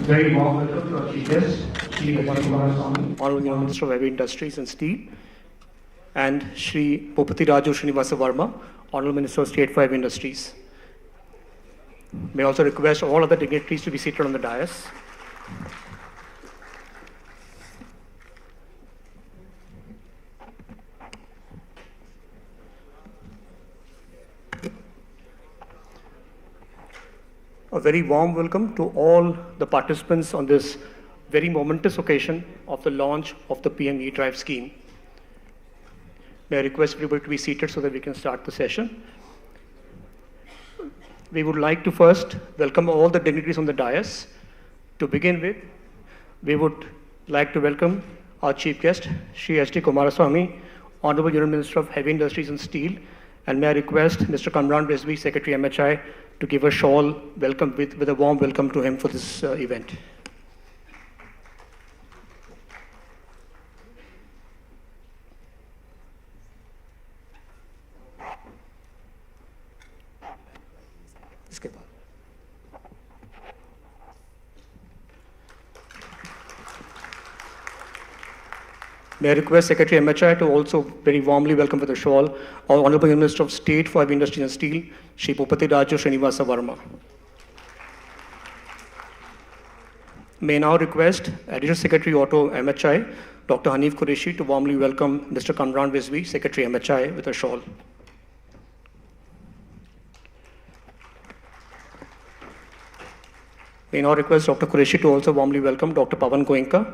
Very warm welcome to our chief guest, Shri Kumaraswamy, Honorable Union Minister of Heavy Industries and Steel, and Shri Bhupati Raju Srinivasa Varma, Honorable Minister of State for Heavy Industries. May I also request all other dignitaries to be seated on the dais. A very warm welcome to all the participants on this very momentous occasion of the launch of the PM E-Drive scheme. May I request everybody to be seated so that we can start the session. We would like to first welcome all the dignitaries on the dais. To begin with, we would like to welcome our chief guest, Shri H.D. Kumaraswamy, Honorable Union Minister of Heavy Industries and Steel, and may I request Mr. Kamran Rizvi, Secretary MHI, to give a shawl welcome with a warm welcome to him for this event. May I request Secretary MHI to also very warmly welcome with a shawl our Honorable Minister of State for Heavy Industries and Steel, Shri Bhupati Raju Srinivasa Varma. May I now request Additional Secretary Auto MHI, Dr. Hanif Qureshi, to warmly welcome Mr. Kamran Rizvi, Secretary MHI, with a shawl. May I now request Dr. Qureshi to also warmly welcome Dr. Pawan Goenka,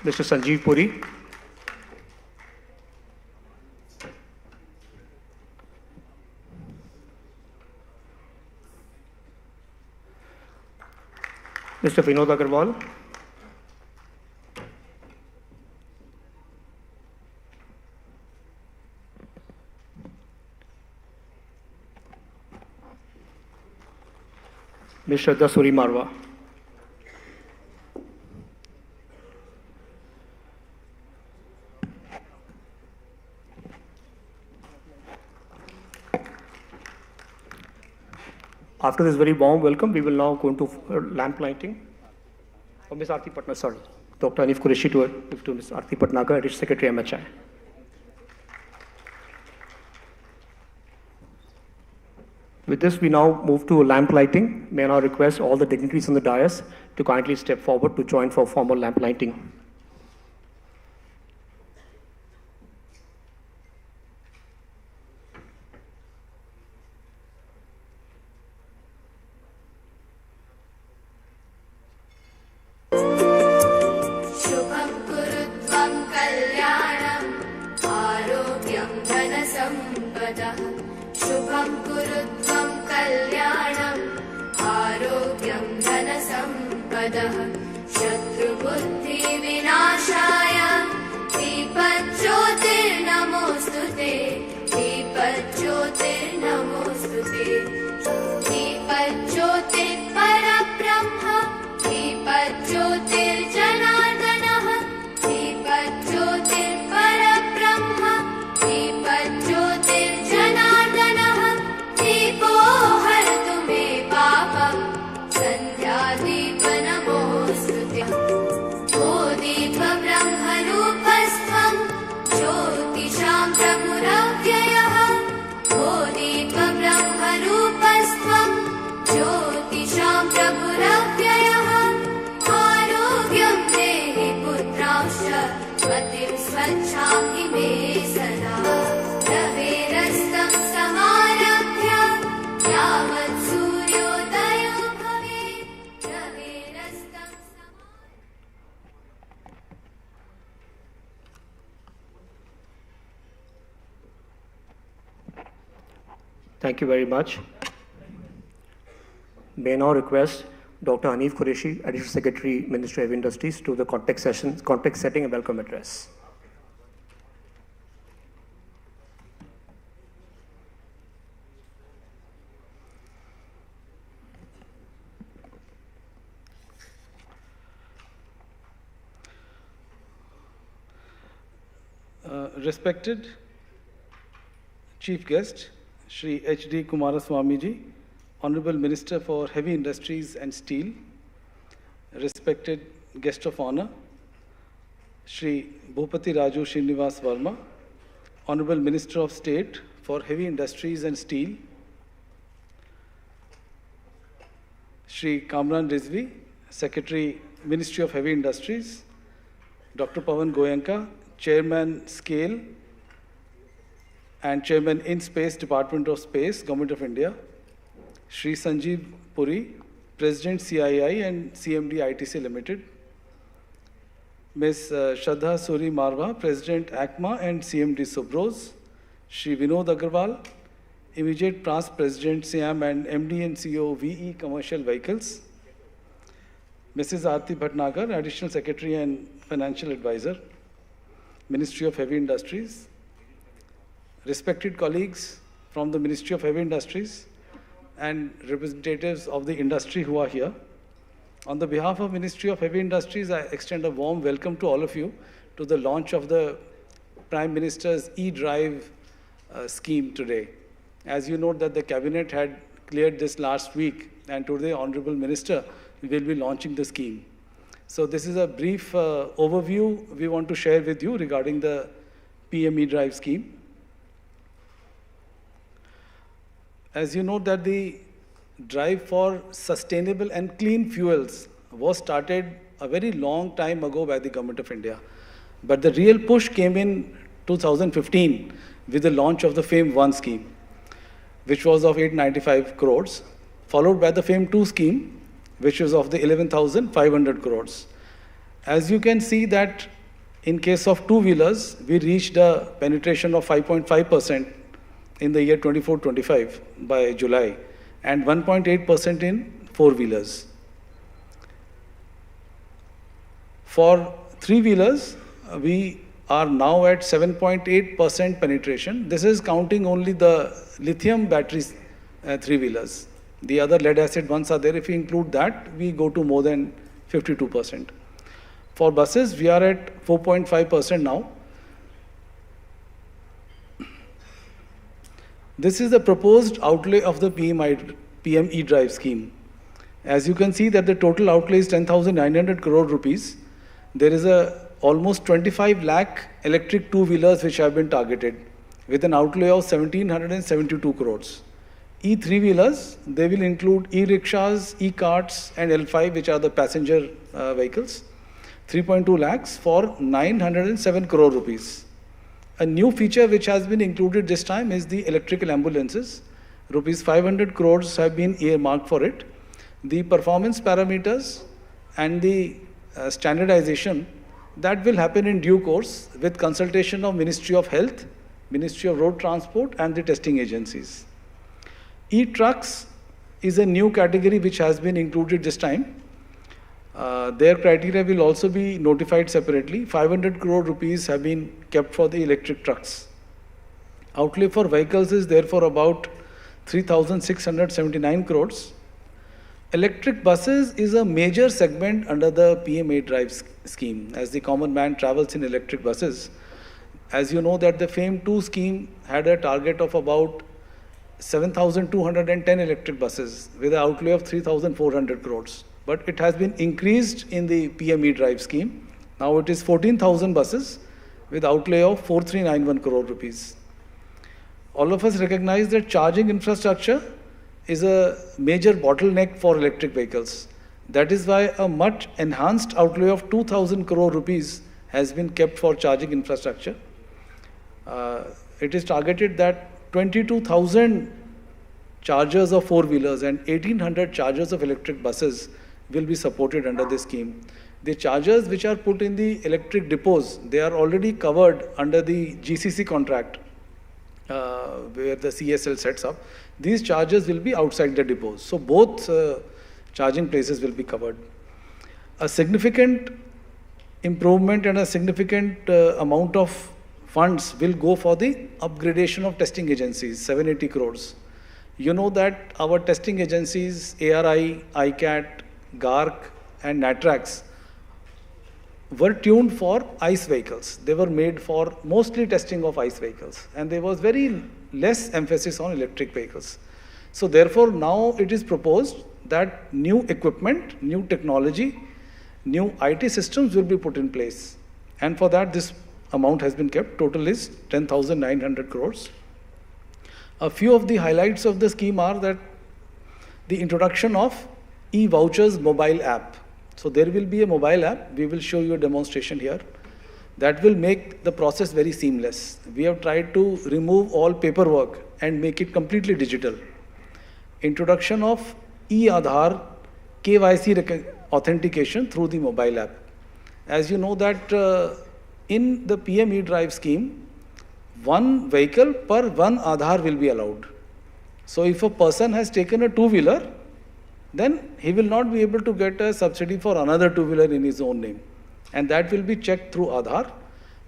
Mr. Sanjeev Puri, Mr. Vinod Agarwal, Ms. Shraddha Suri Marwa. After this very warm welcome, we will now go into lamp lighting. Oh, Ms. Aarti Patna, sorry. Dr. Hanif Qureshi to Ms. Aarti Patnagar, Additional Secretary MHI. With this, we now move to lamp lighting. May I now request all the dignitaries on the dais to kindly step forward to join for formal lamp lighting. Thank you very much. May I now request Dr. Hanif Qureshi, Additional Secretary, Ministry of Industries, to the context setting and welcome address. Respected Chief Guest, Shri H.D. Kumaraswamy ji, Honorable Minister for Heavy Industries and Steel, respected Guest of Honor, Shri Bhupati Raju Srinivas Verma, Honorable Minister of State for Heavy Industries and Steel, Shri Kamran Rizvi, Secretary, Ministry of Heavy Industries, Dr. Pawan Goenka, Chairman Scale and Chairman in Space, Department of Space, Government of India, Shri Sanjeev Puri, President CII and CMD ITC Limited, Ms. Shraddha Suri Marwa, President ACMA and CMD Subros, Shri Vinod Agarwal, immediate past President SIAM and MD and CEO VE Commercial Vehicles, Mrs. Aarti Bhatnagar, Additional Secretary and Financial Advisor, Ministry of Heavy Industries, respected colleagues from the Ministry of Heavy Industries and representatives of the industry who are here. On the behalf of Ministry of Heavy Industries, I extend a warm welcome to all of you to the launch of the Prime Minister's e-drive scheme today. As you know that the Cabinet had cleared this last week, and today Honorable Minister will be launching the scheme. So this is a brief overview we want to share with you regarding the PM e-drive scheme. As you know that the drive for sustainable and clean fuels was started a very long time ago by the Government of India. But the real push came in 2015 with the launch of the FAME 1 scheme, which was of 895 crores, followed by the FAME 2 scheme, which was of the 11,500 crores. As you can see that in case of two-wheelers, we reached a penetration of 5.5% in the year 24-25 by July, and 1.8% in four-wheelers. For three-wheelers, we are now at 7.8% penetration. This is counting only the lithium batteries three-wheelers. The other lead-acid ones are there. If we include that, we go to more than 52%. For buses, we are at 4.5% now. This is the proposed outlay of the PM e-drive scheme. As you can see that the total outlay is 10,900 crore rupees. There is almost 25 lakh electric two-wheelers which have been targeted with an outlay of 1,772 crores. E-three-wheelers, they will include e-rickshaws, e-carts and L5, which are the passenger vehicles, 3.2 lakhs for 907 crore rupees. A new feature which has been included this time is the electrical ambulances. Rupees 500 crores have been earmarked for it. The performance parameters and the standardization, that will happen in due course with consultation of Ministry of Health, Ministry of Road Transport and the testing agencies. E-trucks is a new category which has been included this time. Their criteria will also be notified separately. 500 crore rupees have been kept for the electric trucks. Outlay for vehicles is therefore about 3,679 crores. Electric buses is a major segment under the PM e-drive scheme, as the common man travels in electric buses. As you know that the FAME 2 scheme had a target of about 7,210 electric buses with an outlay of 3,400 crores. But it has been increased in the PM e-drive scheme. Now it is 14,000 buses with outlay of 4,391 crore rupees. All of us recognize that charging infrastructure is a major bottleneck for electric vehicles. That is why a much enhanced outlay of 2,000 crore rupees has been kept for charging infrastructure. It is targeted that 22,000 chargers of four-wheelers and 1,800 chargers of electric buses will be supported under this scheme. The chargers which are put in the electric depots, they are already covered under the GCC contract where the CSL sets up. These chargers will be outside the depots. So both charging places will be covered. A significant improvement and a significant amount of funds will go for the upgradation of testing agencies, 780 crores. You know that our testing agencies, ARI, ICAT, GARC and NATRAX, were tuned for ICE vehicles. They were made for mostly testing of ICE vehicles. And there was very less emphasis on electric vehicles. So therefore, now it is proposed that new equipment, new technology, new IT systems will be put in place. And for that, this amount has been kept. Total is 10,900 crores. A few of the highlights of the scheme are that the introduction of E-vouchers mobile app. So there will be a mobile app. We will show you a demonstration here. That will make the process very seamless. We have tried to remove all paperwork and make it completely digital. Introduction of e-Aadhaar KYC authentication through the mobile app. As you know that in the PM E-drive scheme, one vehicle per one Aadhaar will be allowed. So if a person has taken a two-wheeler, then he will not be able to get a subsidy for another two-wheeler in his own name. And that will be checked through Aadhaar.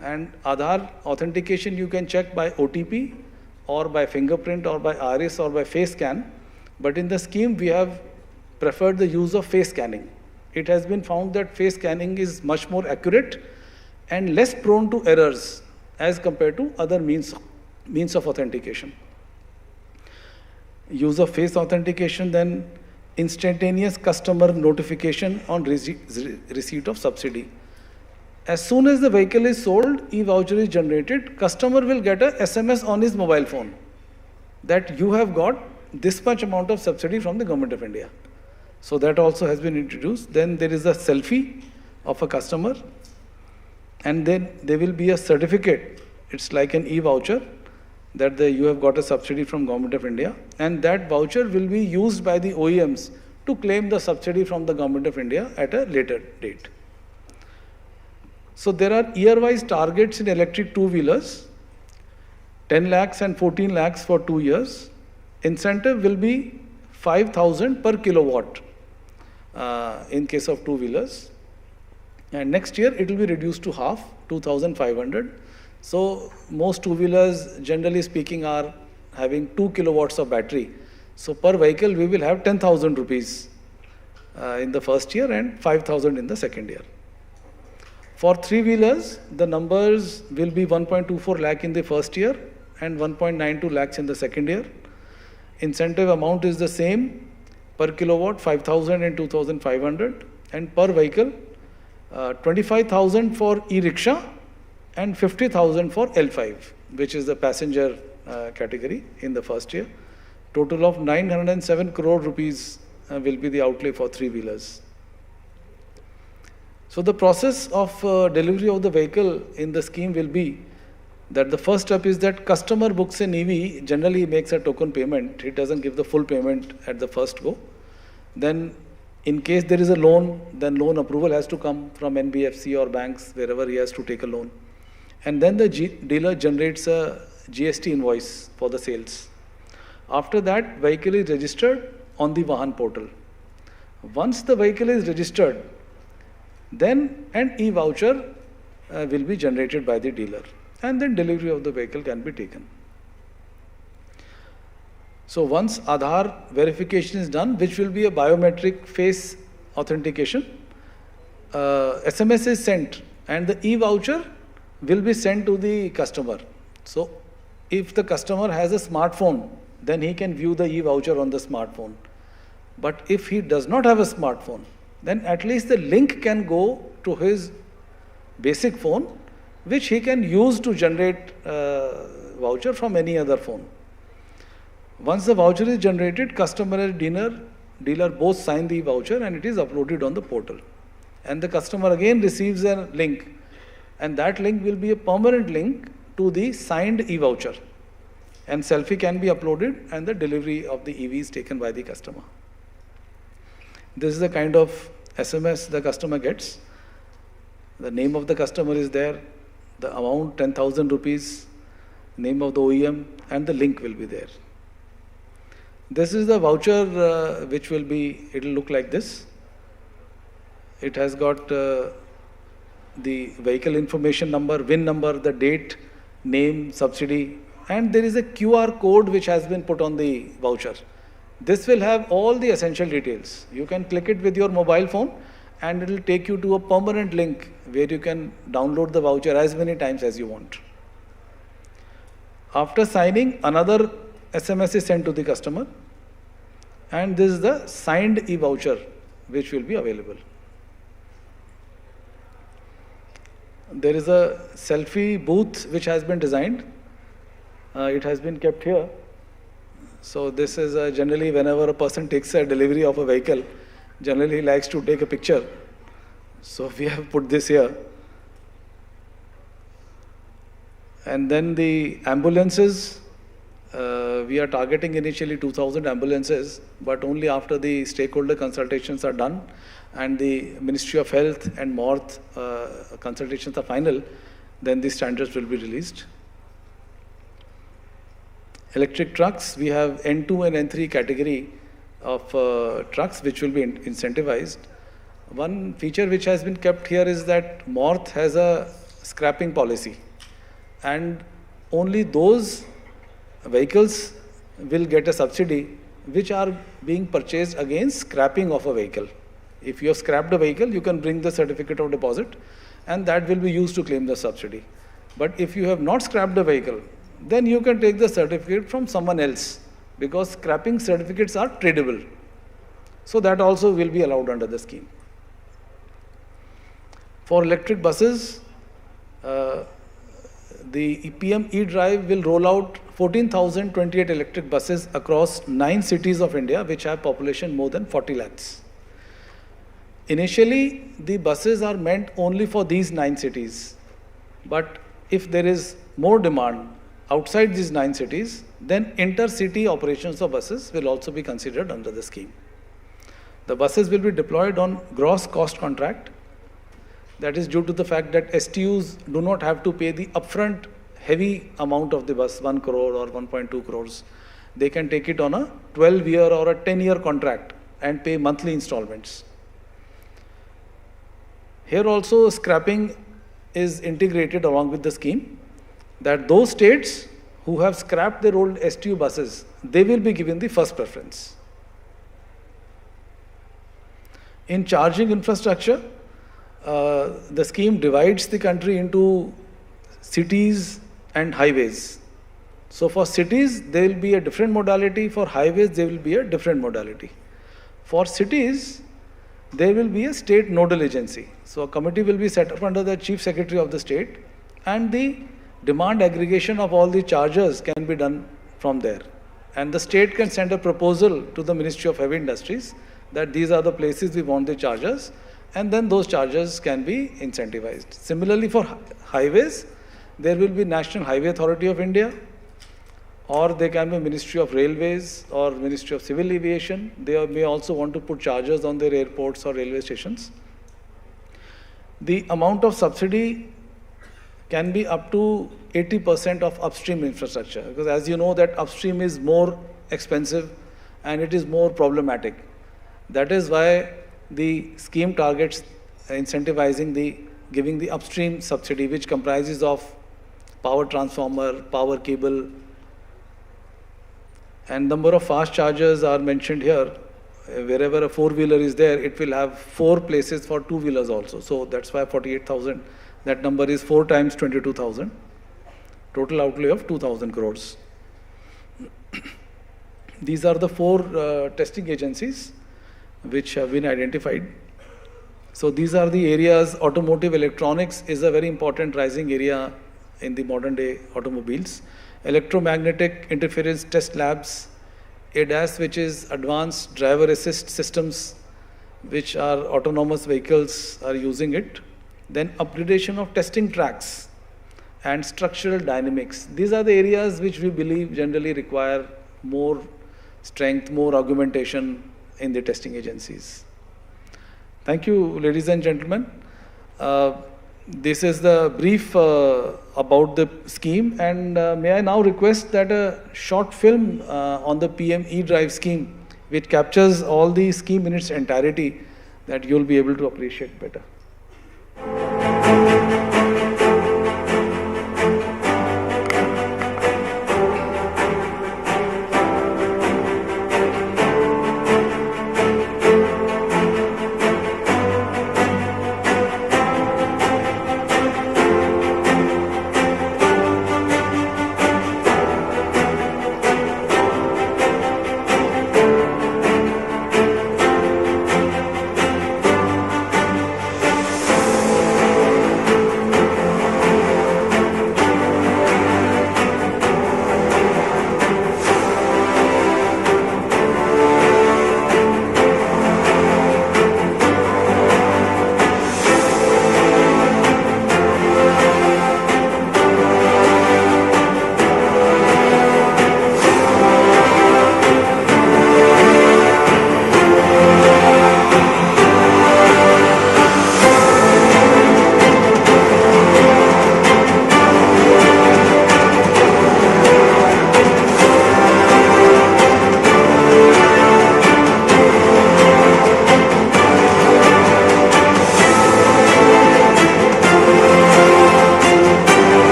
And Aadhaar authentication you can check by OTP or by fingerprint or by iris or by face scan. But in the scheme, we have preferred the use of face scanning. It has been found that face scanning is much more accurate and less prone to errors as compared to other means of authentication. Use of face authentication, then instantaneous customer notification on receipt of subsidy. As soon as the vehicle is sold, e-voucher is generated, customer will get a SMS on his mobile phone that you have got this much amount of subsidy from the Government of India. So that also has been introduced. Then there is a selfie of a customer, and then there will be a certificate. It's like an e-voucher that you have got a subsidy from Government of India, and that voucher will be used by the OEMs to claim the subsidy from the Government of India at a later date. So there are year-wise targets in electric two-wheelers, 10 lakhs and 14 lakhs for 2 years. Incentive will be 5,000 per kilowatt in case of two-wheelers. And next year it will be reduced to half, 2,500. So most two-wheelers, generally speaking, are having 2 kilowatts of battery. So per vehicle we will have 10,000 rupees in the first year and 5,000 in the second year. For three-wheelers, the numbers will be 1.24 lakh in the first year and 1.92 lakhs in the second year. Incentive amount is the same, per kilowatt 5,000 and 2,500, and per vehicle 25,000 for e-rickshaw and 50,000 for L5, which is the passenger category in the first year. Total of 907 crore rupees will be the outlay for three-wheelers. So the process of delivery of the vehicle in the scheme will be that the first step is that customer books an EV, generally makes a token payment. He doesn't give the full payment at the first go. Then in case there is a loan, then loan approval has to come from NBFC or banks, wherever he has to take a loan. And then the dealer generates a GST invoice for the sales. After that, vehicle is registered on the Vahan portal. Once the vehicle is registered, then an e-voucher will be generated by the dealer, and then delivery of the vehicle can be taken. So once Aadhaar verification is done, which will be a biometric face authentication, SMS is sent and the e-voucher will be sent to the customer. So if the customer has a smartphone, then he can view the e-voucher on the smartphone. But if he does not have a smartphone, then at least the link can go to his basic phone, which he can use to generate voucher from any other phone. Once the voucher is generated, customer and dealer both sign the voucher and it is uploaded on the portal. And the customer again receives a link, and that link will be a permanent link to the signed e-voucher. And selfie can be uploaded and the delivery of the EV is taken by the customer. This is the kind of SMS the customer gets. The name of the customer is there, the amount 10,000 rupees, name of the OEM, and the link will be there. This is the voucher which will be, it will look like this. It has got the vehicle information number, VIN number, the date, name, subsidy, and there is a QR code which has been put on the voucher. This will have all the essential details. You can click it with your mobile phone and it will take you to a permanent link where you can download the voucher as many times as you want. After signing, another SMS is sent to the customer, and this is the signed e-voucher which will be available. There is a selfie booth which has been designed. It has been kept here. So this is generally whenever a person takes a delivery of a vehicle, generally he likes to take a picture. So we have put this here. And then the ambulances, we are targeting initially 2,000 ambulances, but only after the stakeholder consultations are done and the Ministry of Health and MORTH consultations are final, then the standards will be released. Electric trucks, we have N2 and N3 category of trucks which will be incentivized. One feature which has been kept here is that MORTH has a scrapping policy, and only those vehicles will get a subsidy which are being purchased against scrapping of a vehicle. If you have scrapped a vehicle, you can bring the certificate of deposit and that will be used to claim the subsidy. But if you have not scrapped a vehicle, then you can take the certificate from someone else, because scrapping certificates are tradable. So that also will be allowed under the scheme. For electric buses, the PM E-Drive will roll out 14,028 electric buses across 9 cities of India which have population more than 40 lakhs. Initially, the buses are meant only for these 9 cities. But if there is more demand outside these 9 cities, then intercity operations of buses will also be considered under the scheme. The buses will be deployed on gross cost contract. That is due to the fact that STUs do not have to pay the upfront heavy amount of the bus, 1 crore or 1.2 crores. They can take it on a 12-year or a 10-year contract and pay monthly installments. Here also scrapping is integrated along with the scheme, that those states who have scrapped their old STU buses, they will be given the first preference. In charging infrastructure, the scheme divides the country into cities and highways. So for cities, there will be a different modality. For highways, there will be a different modality. For cities, there will be a state nodal agency. So a committee will be set up under the Chief Secretary of the state, and the demand aggregation of all the chargers can be done from there. And the state can send a proposal to the Ministry of Heavy Industries that these are the places we want the chargers, and then those chargers can be incentivized. Similarly, for highways, there will be National Highway Authority of India, or they can be Ministry of Railways or Ministry of Civil Aviation. They may also want to put chargers on their airports or railway stations. The amount of subsidy can be up to 80% of upstream infrastructure, because as you know that upstream is more expensive and it is more problematic. That is why the scheme targets incentivizing giving the upstream subsidy, which comprises of power transformer, power cable, and number of fast chargers are mentioned here. Wherever a 4-wheeler is there, it will have 4 places for 2-wheelers also. So that's why 48,000. That number is 4 times 22,000. Total outlay of 2,000 crores. These are the 4 testing agencies which have been identified. So these are the areas. Automotive electronics is a very important rising area in the modern day automobiles. Electromagnetic interference test labs, ADAS, which is advanced driver assist systems, which are autonomous vehicles are using it. Then upgradation of testing tracks and structural dynamics. These are the areas which we believe generally require more strength, more augmentation in the testing agencies. Thank you, ladies and gentlemen. This is the brief about the scheme, and may I now request that a short film on the PM E-Drive scheme, which captures all the scheme in its entirety, that you'll be able to appreciate better.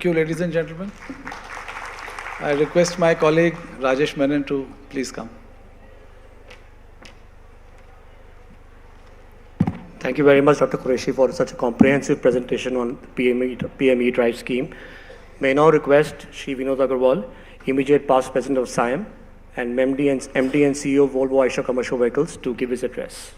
Thank you, ladies and gentlemen. I request my colleague Rajesh Menon to please come. Thank you very much, Dr. Qureshi, for such a comprehensive presentation on PME Drive scheme. May I now request Shri Vinod Agarwal, immediate past president of SIAM, and MD and CEO of Volvo Eicher Commercial Vehicles, to give his address.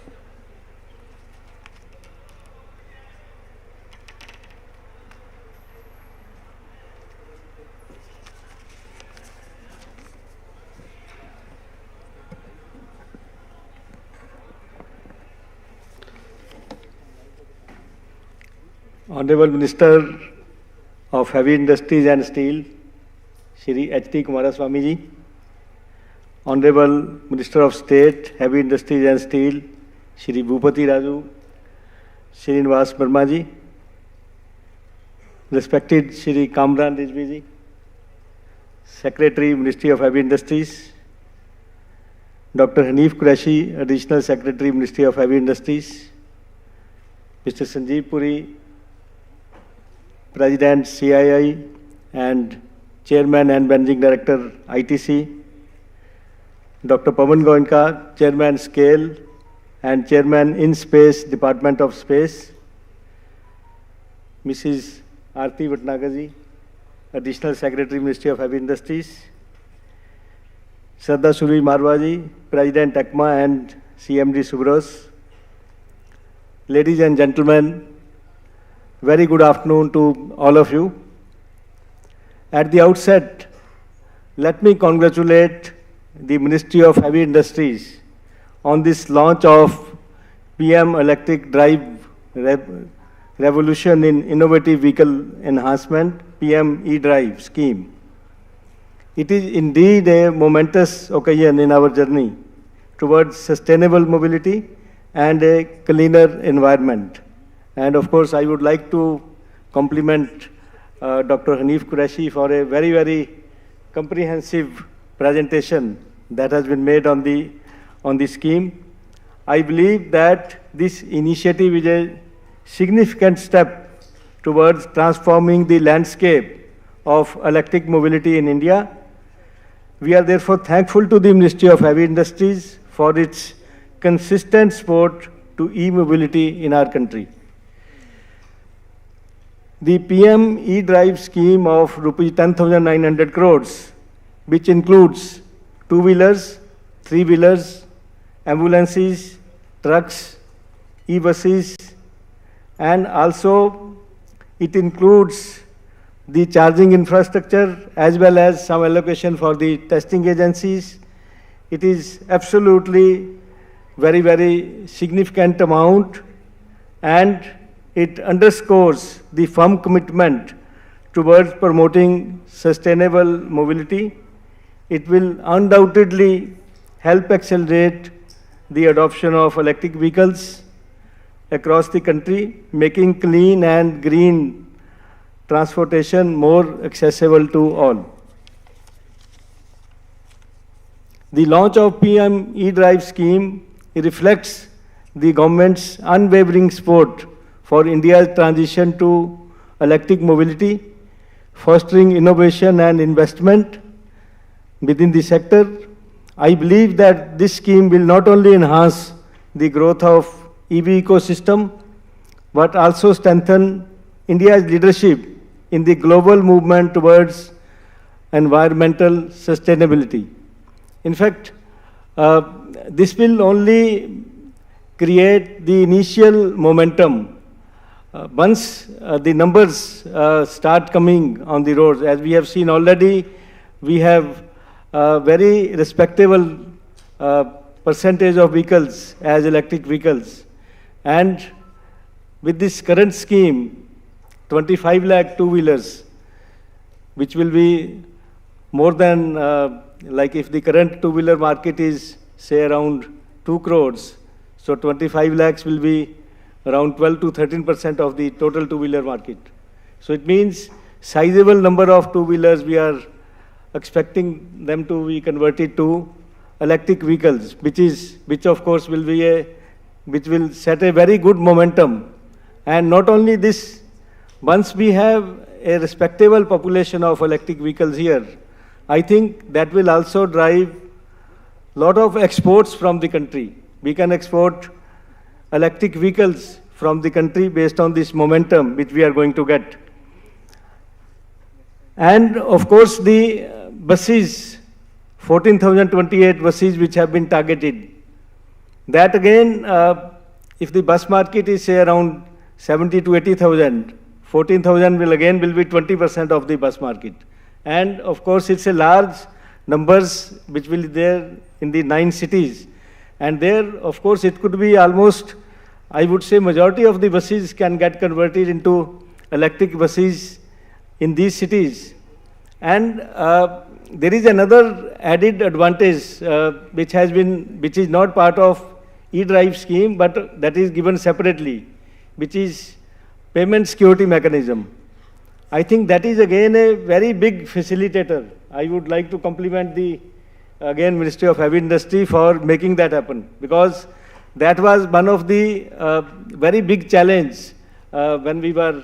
Honorable Minister of Heavy Industries and Steel, Shri H.T. Kumaraswamy ji, Honorable Minister of State, Heavy Industries and Steel, Shri Bhupati Raju, Srinivas Verma ji, respected Shri Kamran Rijvi ji, Secretary, Ministry of Heavy Industries, Dr. Hanif Qureshi, Additional Secretary, Ministry of Heavy Industries, Mr. Sanjeev Puri, President CII and Chairman and Managing Director ITC, Dr. Pawan Goenka, Chairman Scale and Chairman In Space, Department of Space, Mrs. Aarti Bhatnagar, Additional Secretary, Ministry of Heavy Industries, Shraddha Suri Marwa, President ECMA and CMD Subros. Ladies and gentlemen, very good afternoon to all of you. At the outset, let me congratulate the Ministry of Heavy Industries on this launch of PM Electric Drive Revolution in Innovative Vehicle Enhancement, PM E-Drive scheme. It is indeed a momentous occasion in our journey towards sustainable mobility and a cleaner environment. And of course, I would like to compliment Dr. Hanif Qureshi for a very, very comprehensive presentation that has been made on the scheme. I believe that this initiative is a significant step towards transforming the landscape of electric mobility in India. We are therefore thankful to the Ministry of Heavy Industries for its consistent support to e-mobility in our country. The PM E-Drive scheme of Rs 10,900 crores, which includes two-wheelers, three-wheelers, ambulances, trucks, e-buses, and also it includes the charging infrastructure as well as some allocation for the testing agencies. It is absolutely very, very significant amount, and it underscores the firm commitment towards promoting sustainable mobility. It will undoubtedly help accelerate the adoption of electric vehicles across the country, making clean and green transportation more accessible to all. The launch of PM E-Drive scheme reflects the government's unwavering support for India's transition to electric mobility, fostering innovation and investment within the sector. I believe that this scheme will not only enhance the growth of EV ecosystem, but also strengthen India's leadership in the global movement towards environmental sustainability. In fact, this will only create the initial momentum once the numbers start coming on the roads. As we have seen already, we have a very respectable percentage of vehicles as electric vehicles. And with this current scheme, 25 lakh two-wheelers, which will be more than, like if the current two-wheeler market is, say, around 2 crores, so 25 lakhs will be around 12 to 13% of the total two-wheeler market. So it means sizable number of two-wheelers, we are expecting them to be converted to electric vehicles, which of course which will set a very good momentum. And not only this, once we have a respectable population of electric vehicles here, I think that will also drive lot of exports from the country. We can export electric vehicles from the country based on this momentum which we are going to get. And of course the buses, 14,028 buses which have been targeted. That again, if the bus market is say around 70 to 80,000, 14,000 will be 20% of the bus market. And of course it's a large numbers which will be there in the 9 cities. And there, of course, it could be almost, I would say, majority of the buses can get converted into electric buses in these cities. And there is another added advantage which is not part of E-drive scheme, but that is given separately, which is payment security mechanism. I think that is again a very big facilitator. I would like to compliment the Ministry of Heavy Industry for making that happen, because that was one of the very big challenge when we were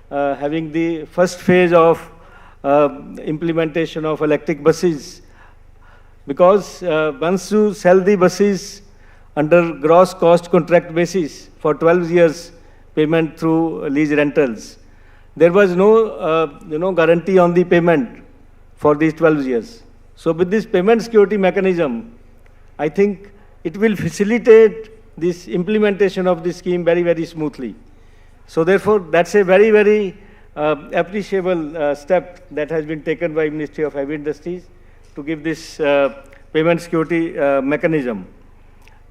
having the first phase of implementation of electric buses. Because once you sell the buses under gross cost contract basis for 12 years payment through lease rentals, there was no guarantee on the payment for these 12 years. So with this payment security mechanism, I think it will facilitate this implementation of the scheme very, very smoothly. So therefore, that's a very, very appreciable step that has been taken by Ministry of Heavy Industries to give this payment security mechanism.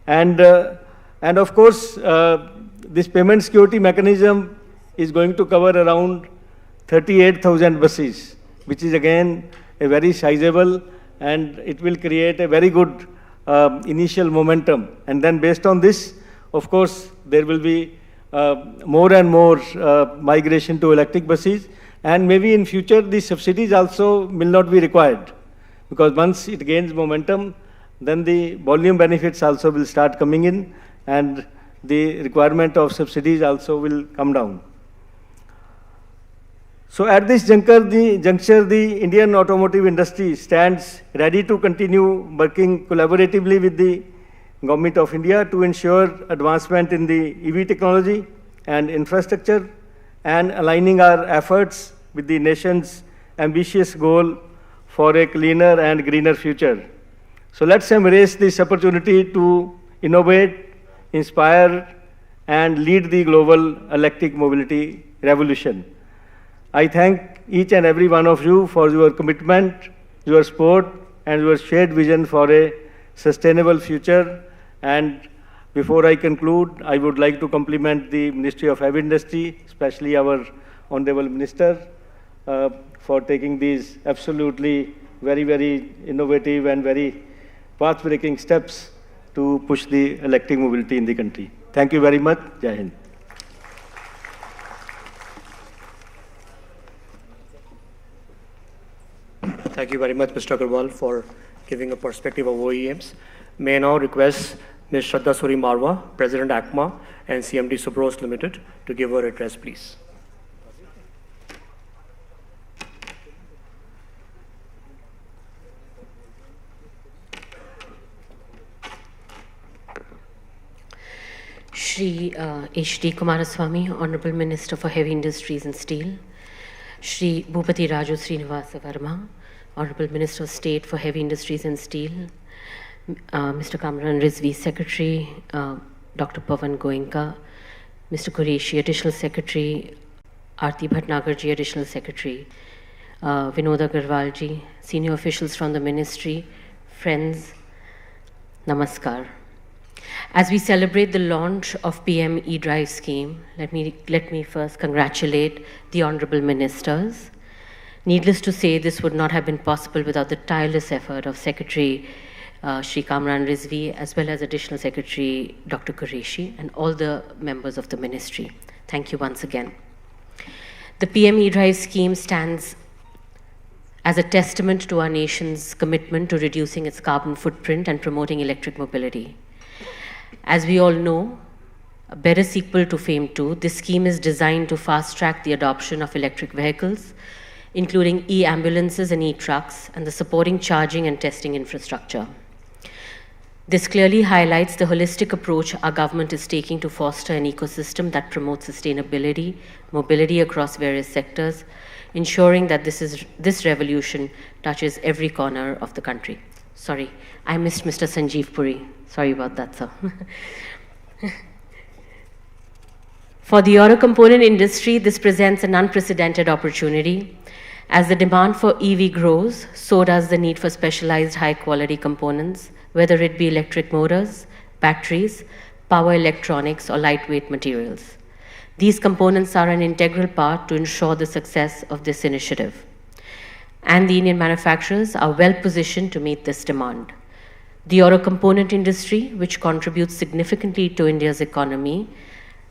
And of course, this payment security mechanism is going to cover around 38,000 buses, which is again a very sizable, and it will create a very good initial momentum. And then based on this, of course, there will be more and more migration to electric buses, and maybe in future the subsidies also will not be required, because once it gains momentum, then the volume benefits also will start coming in, and the requirement of subsidies also will come down. So at this juncture, the Indian automotive industry stands ready to continue working collaboratively with the Government of India to ensure advancement in the EV technology and infrastructure, and aligning our efforts with the nation's ambitious goal for a cleaner and greener future. So let's embrace this opportunity to innovate, inspire, and lead the global electric mobility revolution. I thank each and every one of you for your commitment, your support, and your shared vision for a sustainable future. And before I conclude, I would like to compliment the Ministry of Heavy Industry, especially our Honorable Minister, for taking these absolutely very, very innovative and very path-breaking steps to push the electric mobility in the country. Thank you very much. Jai Hind. Thank you very much, Mr. Agarwal, for giving a perspective of OEMs. May I now request Ms. Shraddha Suri Marwa, President ACMA and CMD Subros Limited, to give her address, please. Shri H.D. Kumaraswamy, Honorable Minister for Heavy Industries and Steel. Shri Bhupati Raju Srinivasa Verma, Honorable Minister of State for Heavy Industries and Steel. Mr. Kamran Rizvi, Secretary. Dr. Pavan Goenka, Mr. Qureshi, Additional Secretary. Aarti Bhatnagarji, Additional Secretary. Vinod Agarwalji, Senior officials from the Ministry. Friends, Namaskar. As we celebrate the launch of PM E-Drive scheme, let me first congratulate the Honorable Ministers. Needless to say, this would not have been possible without the tireless effort of Secretary Shri Kamran Rizvi, as well as Additional Secretary Dr. Qureshi, and all the members of the Ministry. Thank you once again. The PM E-Drive scheme stands as a testament to our nation's commitment to reducing its carbon footprint and promoting electric mobility. As we all know, A better sequel to FAME 2, this scheme is designed to fast-track the adoption of electric vehicles, including e-ambulances and e-trucks, and the supporting charging and testing infrastructure. This clearly highlights the holistic approach our government is taking to foster an ecosystem that promotes sustainability, mobility across various sectors, ensuring that this revolution touches every corner of the country. Sorry, I missed Mr. Sanjeev Puri. Sorry about that, sir. For the auto component industry, this presents an unprecedented opportunity. As the demand for EV grows, so does the need for specialized high-quality components, whether it be electric motors, batteries, power electronics, or lightweight materials. These components are an integral part to ensure the success of this initiative. And the Indian manufacturers are well positioned to meet this demand. The auto component industry, which contributes significantly to India's economy,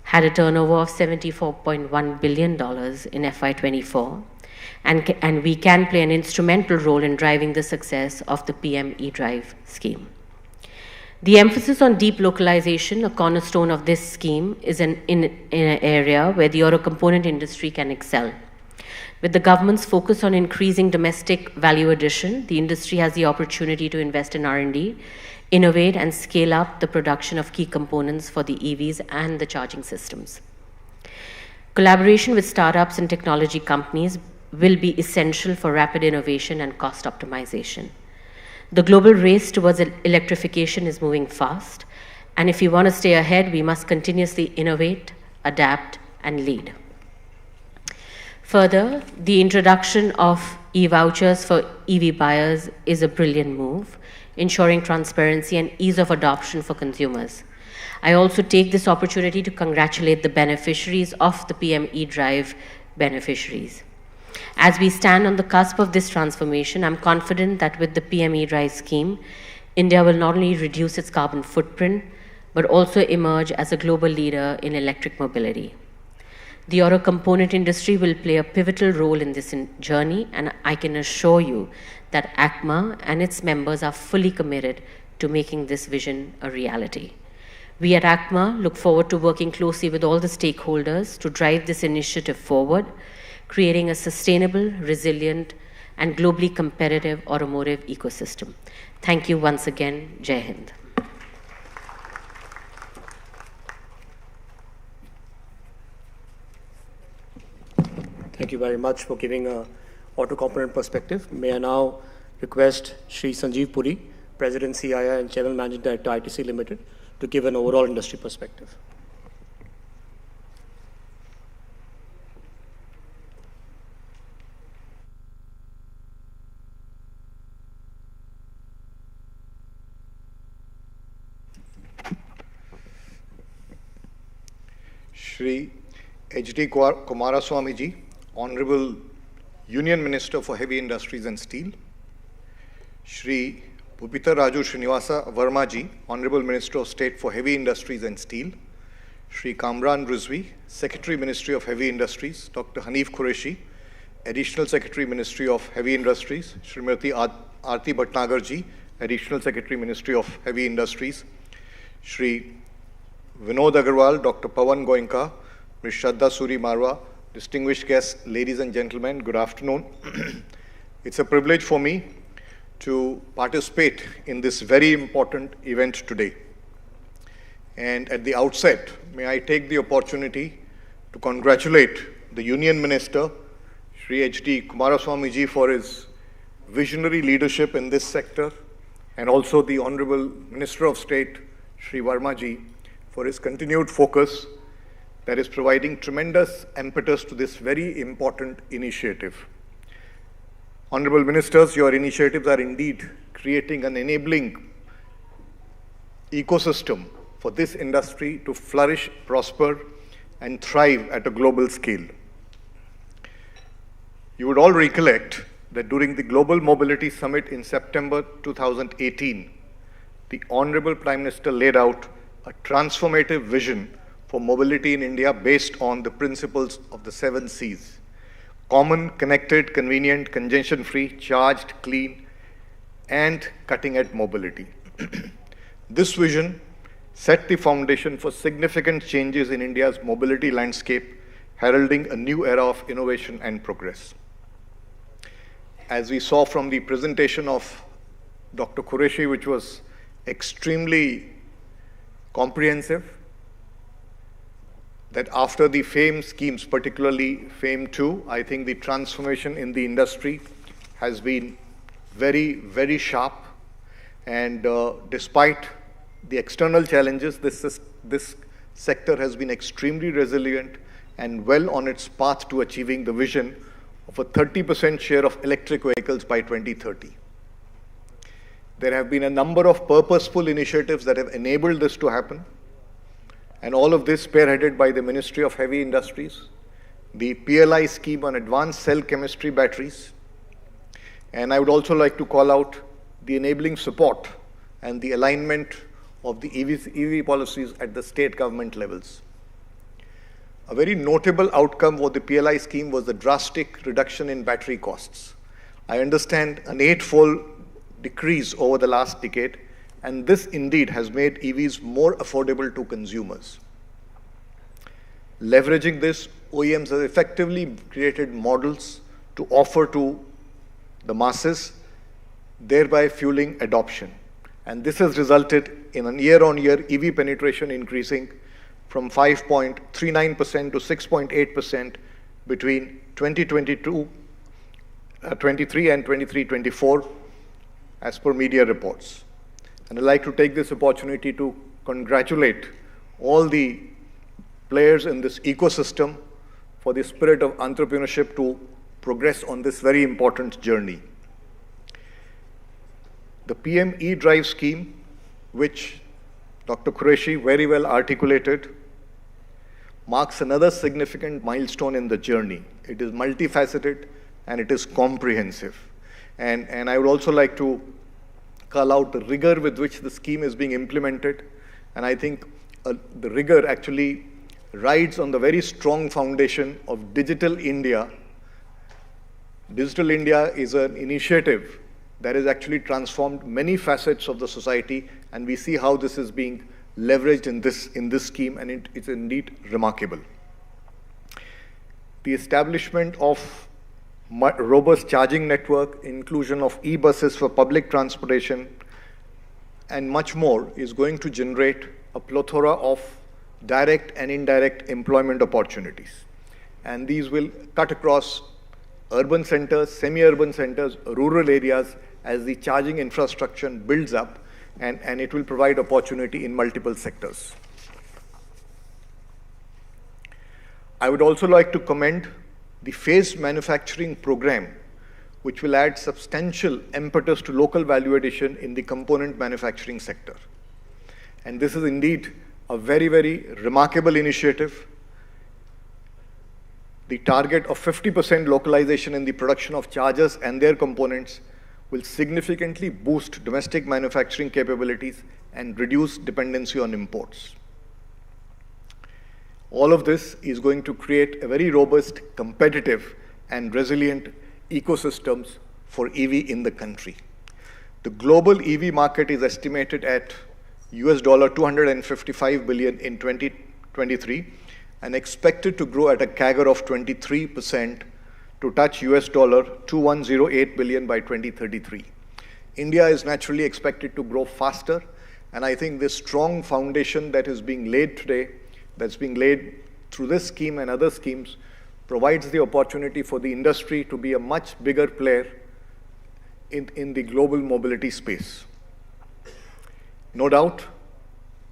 had a turnover of $74.1 billion in FY24, and we can play an instrumental role in driving the success of the PM E-Drive scheme. The emphasis on deep localization, a cornerstone of this scheme, is in an area where the auto component industry can excel. With the government's focus on increasing domestic value addition, the industry has the opportunity to invest in R&D, innovate and scale up the production of key components for the EVs and the charging systems. Collaboration with startups and technology companies will be essential for rapid innovation and cost optimization. The global race towards electrification is moving fast, and if we want to stay ahead, we must continuously innovate, adapt, and lead. Further, the introduction of e-vouchers for EV buyers is a brilliant move, ensuring transparency and ease of adoption for consumers. I also take this opportunity to congratulate the beneficiaries of the PM E-Drive beneficiaries. As we stand on the cusp of this transformation, I'm confident that with the PM E-Drive scheme, India will not only reduce its carbon footprint, but also emerge as a global leader in electric mobility. The auto component industry will play a pivotal role in this journey, and I can assure you that ACMA and its members are fully committed to making this vision a reality. We at ACMA look forward to working closely with all the stakeholders to drive this initiative forward, creating a sustainable, resilient, and globally competitive automotive ecosystem. Thank you once again. Jai Hind. Thank you very much for giving an auto component perspective. May I now request Shri Sanjeev Puri, President CII and General Managing Director ITC Limited, to give an overall industry perspective. Shri H.D. Kumaraswamy ji, Honorable Union Minister for Heavy Industries and Steel, Shri Bhupita Raju Srinivasa Verma ji, Honorable Minister of State for Heavy Industries and Steel, Shri Kamran Rizvi, Secretary Ministry of Heavy Industries, Dr. Hanif Qureshi, Additional Secretary Ministry of Heavy Industries, Srimati Aarti Bhatnagar ji, Additional Secretary Ministry of Heavy Industries, Shri Vinod Agarwal, Dr. Pawan Goenka, Ms. Shraddha Suri Marwa, distinguished guests, ladies and gentlemen, good afternoon. It's a privilege for me to participate in this very important event today. And at the outset, may I take the opportunity to congratulate the Union Minister, Shri H.D. Kumaraswamy ji, for his visionary leadership in this sector, and also the Honorable Minister of State, Shri Verma ji, for his continued focus that is providing tremendous impetus to this very important initiative. Honorable Ministers, your initiatives are indeed creating an enabling ecosystem for this industry to flourish, prosper, and thrive at a global scale. You would all recollect that during the Global Mobility Summit in September 2018, the Honorable Prime Minister laid out a transformative vision for mobility in India based on the principles of the 7 Cs: common, connected, convenient, congestion-free, charged, clean, and cutting-edge mobility. This vision set the foundation for significant changes in India's mobility landscape, heralding a new era of innovation and progress. As we saw from the presentation of Dr. Qureshi, which was extremely comprehensive, that after the FAME schemes, particularly FAME 2, I think the transformation in the industry has been very, very sharp. And despite the external challenges, this sector has been extremely resilient and well on its path to achieving the vision of a 30% share of electric vehicles by 2030. There have been a number of purposeful initiatives that have enabled this to happen, and all of this spearheaded by the Ministry of Heavy Industries, the PLI scheme on advanced cell chemistry batteries, and I would also like to call out the enabling support and the alignment of the EV policies at the state government levels. A very notable outcome of the PLI scheme was the drastic reduction in battery costs. I understand an 8-fold decrease over the last decade, and this indeed has made EVs more affordable to consumers. Leveraging this, OEMs have effectively created models to offer to the masses, thereby fueling adoption. And this has resulted in a year-on-year EV penetration increasing from 5.39% to 6.8% between 2022-23 and 23-24, as per media reports. And I'd like to take this opportunity to congratulate all the players in this ecosystem for the spirit of entrepreneurship to progress on this very important journey. The PM E-Drive scheme, which Dr. Qureshi very well articulated, marks another significant milestone in the journey. It is multifaceted and it is comprehensive. And I would also like to call out the rigor with which the scheme is being implemented. And I think the rigor actually rides on the very strong foundation of Digital India. Digital India is an initiative that has actually transformed many facets of the society, and we see how this is being leveraged in this scheme, and it's indeed remarkable. The establishment of robust charging network, inclusion of e-buses for public transportation, and much more is going to generate a plethora of direct and indirect employment opportunities. And these will cut across urban centers, semi-urban centers, rural areas as the charging infrastructure builds up, and it will provide opportunity in multiple sectors. I would also like to commend the phased manufacturing program, which will add substantial impetus to local value addition in the component manufacturing sector. And this is indeed a very, very remarkable initiative. The target of 50% localization in the production of chargers and their components will significantly boost domestic manufacturing capabilities and reduce dependency on imports. All of this is going to create a very robust, competitive, and resilient ecosystems for EV in the country. The global EV market is estimated at US $255 billion in 2023 and expected to grow at a CAGR of 23% to touch US $2108 billion by 2033. India is naturally expected to grow faster, and I think this strong foundation that is being laid today, that's being laid through this scheme and other schemes, provides the opportunity for the industry to be a much bigger player in the global mobility space. No doubt,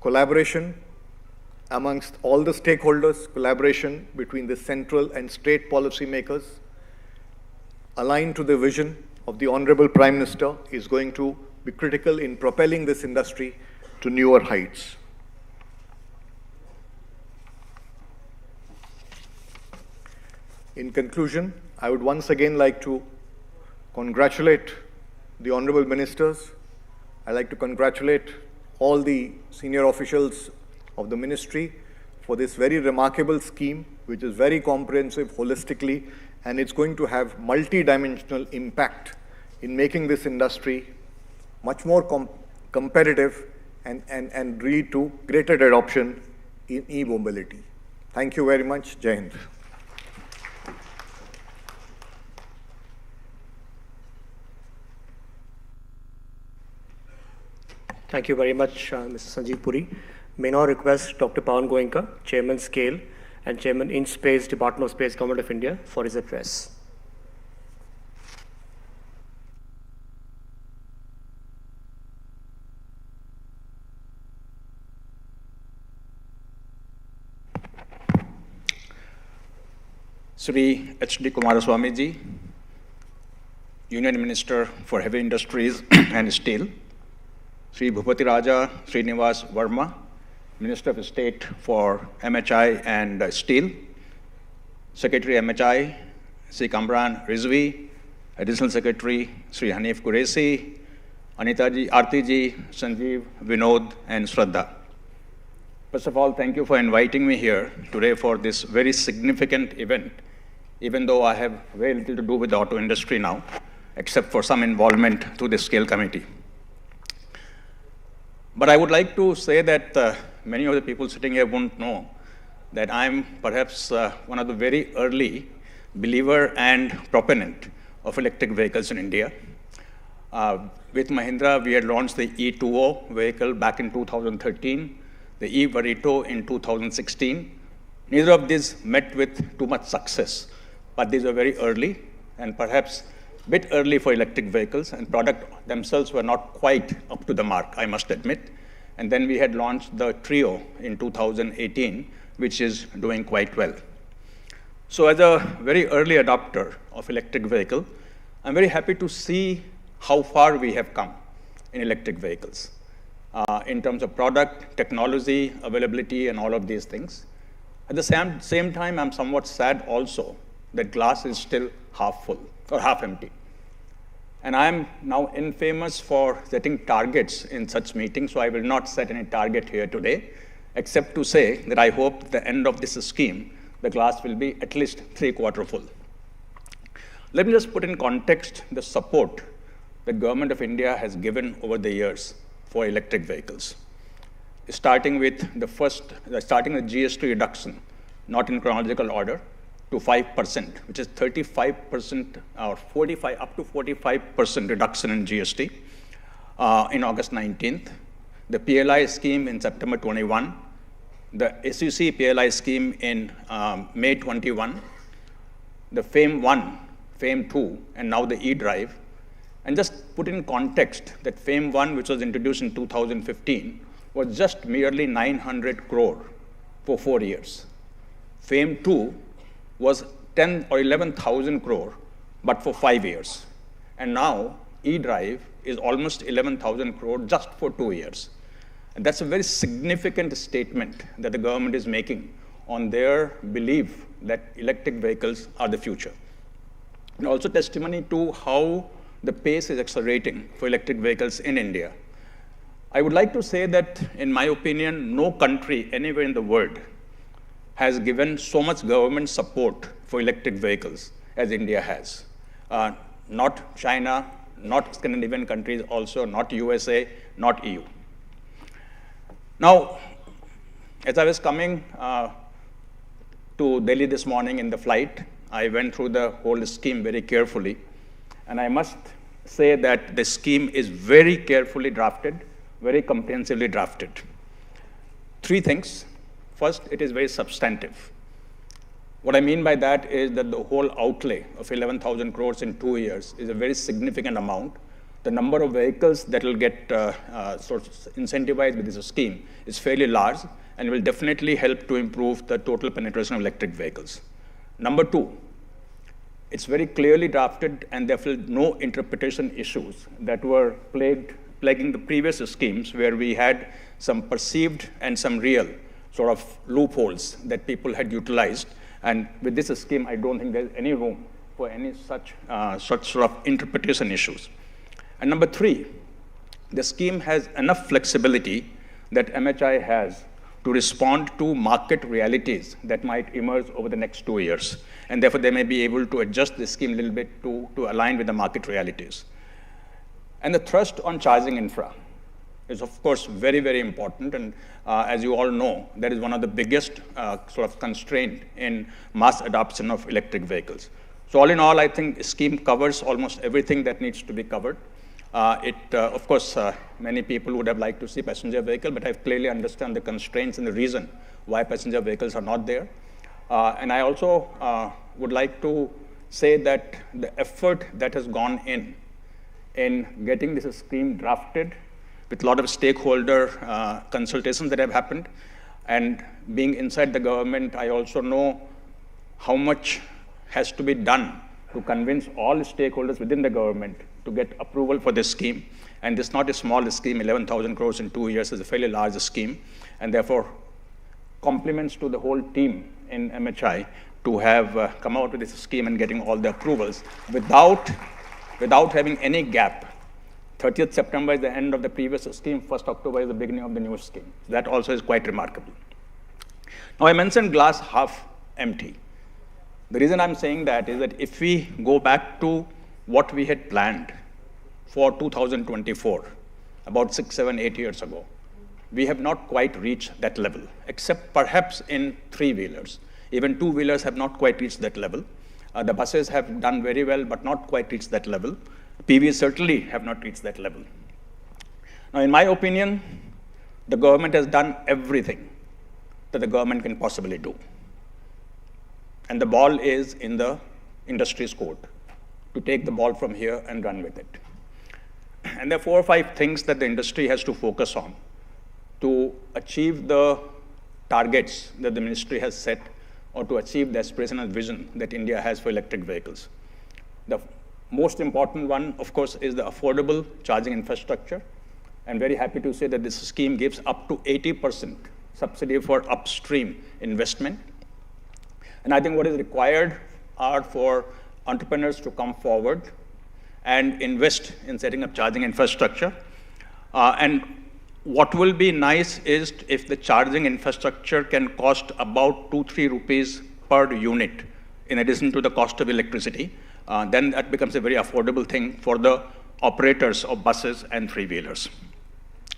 collaboration amongst all the stakeholders, collaboration between the central and state policymakers, aligned to the vision of the Honorable Prime Minister, is going to be critical in propelling this industry to newer heights. In conclusion, I would once again like to congratulate the Honorable Ministers. I'd like to congratulate all the senior officials of the Ministry for this very remarkable scheme, which is very comprehensive holistically, and it's going to have multi-dimensional impact in making this industry much more competitive and lead to greater adoption in e-mobility. Thank you very much. Jai Hind. Thank you very much, Mr. Sanjeev Puri. May now request Dr. Pawan Goenka, Chairman Scale and Chairman InSpace, Department of Space, Government of India, for his address. Shri H.D. Kumaraswamy ji, Union Minister for Heavy Industries and Steel, Shri Bhupati Raja Srinivas Verma, Minister of State for MHI and Steel, Secretary MHI, Shri Kamran Rizvi, Additional Secretary Shri Hanif Qureshi, Anita ji, Aarti ji, Sanjeev, Vinod, and Shraddha. First of all, thank you for inviting me here today for this very significant event, even though I have very little to do with the auto industry now, except for some involvement through the Scale Committee. But I would like to say that many of the people sitting here won't know that I'm perhaps one of the very early believer and proponent of electric vehicles in India. With Mahindra, we had launched the E20 vehicle back in 2013, the E-Varito in 2016. Neither of these met with too much success, but these were very early and perhaps a bit early for electric vehicles, and products themselves were not quite up to the mark, I must admit. And then we had launched the Trio in 2018, which is doing quite well. So as a very early adopter of electric vehicle, I'm very happy to see how far we have come in electric vehicles in terms of product, technology, availability, and all of these things. At the same time, I'm somewhat sad also that glass is still half full or half empty. And I'm now infamous for setting targets in such meetings, so I will not set any target here today, except to say that I hope at the end of this scheme, the glass will be at least 3/4 full. Let me just put in context the support the Government of India has given over the years for electric vehicles. Starting with starting the GST reduction, not in chronological order, to 5%, which is 35% or 45, up to 45% reduction in GST in August 19th. The PLI scheme in September 21, the SUC PLI scheme in May 21, the FAME 1, FAME 2, and now the E-Drive. And just put in context that FAME 1, which was introduced in 2015, was just merely 900 crore for 4 years. FAME 2 was 10 or 11,000 crore, but for 5 years. And now E-Drive is almost 11,000 crore just for 2 years. And that's a very significant statement that the government is making on their belief that electric vehicles are the future. And also testimony to how the pace is accelerating for electric vehicles in India. I would like to say that, in my opinion, no country anywhere in the world has given so much government support for electric vehicles as India has. Not China, not Scandinavian countries also, not USA, not EU. Now, as I was coming to Delhi this morning in the flight, I went through the whole scheme very carefully. And I must say that the scheme is very carefully drafted, very comprehensively drafted. 3 things. First, it is very substantive. What I mean by that is that the whole outlay of 11,000 crores in 2 years is a very significant amount. The number of vehicles that will get sort of incentivized with this scheme is fairly large and will definitely help to improve the total penetration of electric vehicles. Number 2, it's very clearly drafted, and there are no interpretation issues that were plaguing the previous schemes, where we had some perceived and some real sort of loopholes that people had utilized. And with this scheme, I don't think there's any room for any such sort of interpretation issues. And number 3, the scheme has enough flexibility that MHI has to respond to market realities that might emerge over the next 2 years. And therefore, they may be able to adjust the scheme a little bit to align with the market realities. And the thrust on charging infra. is, of course, very, very important. And as you all know, that is one of the biggest sort of constraint in mass adoption of electric vehicles. So all in all, I think the scheme covers almost everything that needs to be covered. Of course, many people would have liked to see passenger vehicle, but I clearly understand the constraints and the reason why passenger vehicles are not there. And I also would like to say that the effort that has gone in getting this scheme drafted with a lot of stakeholder consultations that have happened, and being inside the government, I also know how much has to be done to convince all stakeholders within the government to get approval for this scheme. And this is not a small scheme. 11,000 crores in 2 years is a fairly large scheme, and therefore compliments to the whole team in MHI to have come out with this scheme and getting all the approvals without having any gap. 30th September is the end of the previous scheme, 1st October is the beginning of the new scheme. That also is quite remarkable. Now, I mentioned glass half empty. The reason I'm saying that is that if we go back to what we had planned for 2024, about 6, 7, 8 years ago, we have not quite reached that level, except perhaps in three-wheelers. Even two-wheelers have not quite reached that level. The buses have done very well, but not quite reached that level. PVs certainly have not reached that level. Now, in my opinion, the government has done everything that the government can possibly do. And the ball is in the industry's court to take the ball from here and run with it. And there are 4 or 5 things that the industry has to focus on to achieve the targets that the ministry has set, or to achieve the aspirational vision that India has for electric vehicles. The most important one, of course, is the affordable charging infrastructure. I'm very happy to say that this scheme gives up to 80% subsidy for upstream investment. And I think what is required are for entrepreneurs to come forward and invest in setting up charging infrastructure. And what will be nice is if the charging infrastructure can cost about 2-3 rupees per unit, in addition to the cost of electricity, then that becomes a very affordable thing for the operators of buses and three-wheelers.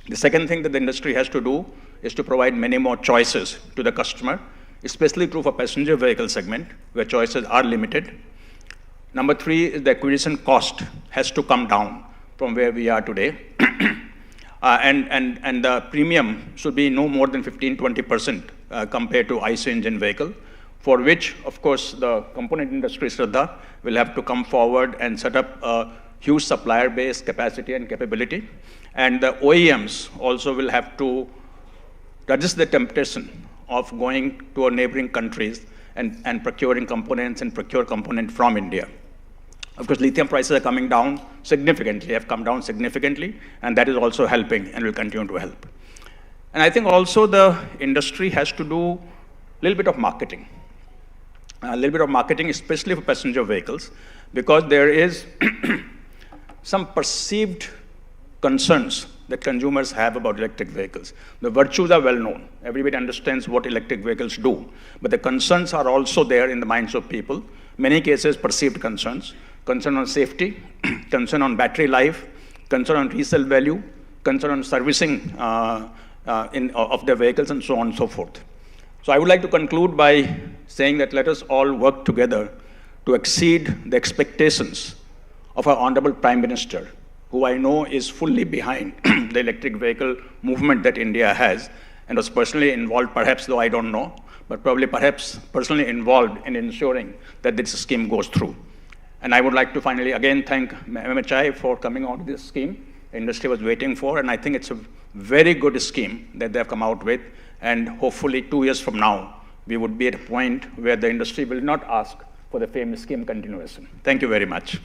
The second thing that the industry has to do is to provide many more choices to the customer, especially true for passenger vehicle segment, where choices are limited. Number 3 is the acquisition cost has to come down from where we are today. And the premium should be no more than 15-20% compared to IC engine vehicle, for which, of course, the component industry, Shraddha, will have to come forward and set up a huge supplier base, capacity and capability. And the OEMs also will have to resist the temptation of going to our neighboring countries and procuring components and procure components from India. Of course, lithium prices are coming down significantly, have come down significantly, and that is also helping and will continue to help. And I think also the industry has to do a little bit of marketing. Especially for passenger vehicles, because there is some perceived concerns that consumers have about electric vehicles. The virtues are well known. Everybody understands what electric vehicles do, but the concerns are also there in the minds of people. Many cases, perceived concerns. Concern on safety, concern on battery life, concern on resale value, concern on servicing of their vehicles, and so on and so forth. So I would like to conclude by saying that let us all work together to exceed the expectations of our Honorable Prime Minister, who I know is fully behind the electric vehicle movement that India has, and was personally involved, perhaps, though I don't know, but probably perhaps personally involved in ensuring that this scheme goes through. And I would like to finally again thank MHI for coming out with this scheme. The industry was waiting for, and I think it's a very good scheme that they've come out with. And hopefully 2 years from now, we would be at a point where the industry will not ask for the famous scheme continuation. Thank you very much.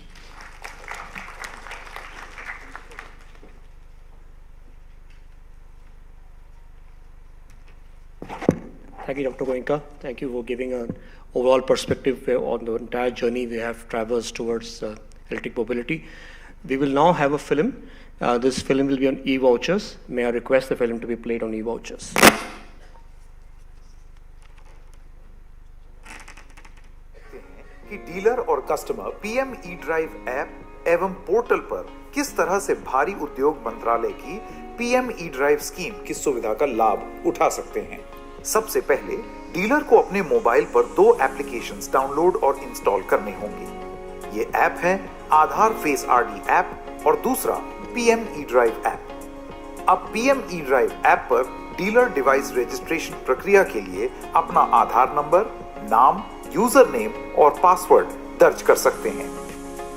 Thank you, Dr. Goenka. Thank you for giving an overall perspective on the entire journey we have traversed towards electric mobility. We will now have a film. This film will be on E-vouchers. May I request the film to be played on E-vouchers. कि dealer और customer PM E drive app एवं portal पर किस तरह से भारी उद्योग मंत्रालय की पीएम ई ड्राइव स्कीम की सुविधा का लाभ उठा सकते हैं। सबसे पहले डीलर को अपने मोबाइल पर 2 एप्लीकेशंस डाउनलोड और इंस्टॉल करने होंगे। ये ऐप है आधार फेस आरडी ऐप और दूसरा पीएम ई ड्राइव ऐप। अब पीएम ई ड्राइव ऐप पर डीलर डिवाइस रजिस्ट्रेशन प्रक्रिया के लिए अपना आधार नंबर, नाम, यूजर नेम और पासवर्ड दर्ज कर सकते हैं।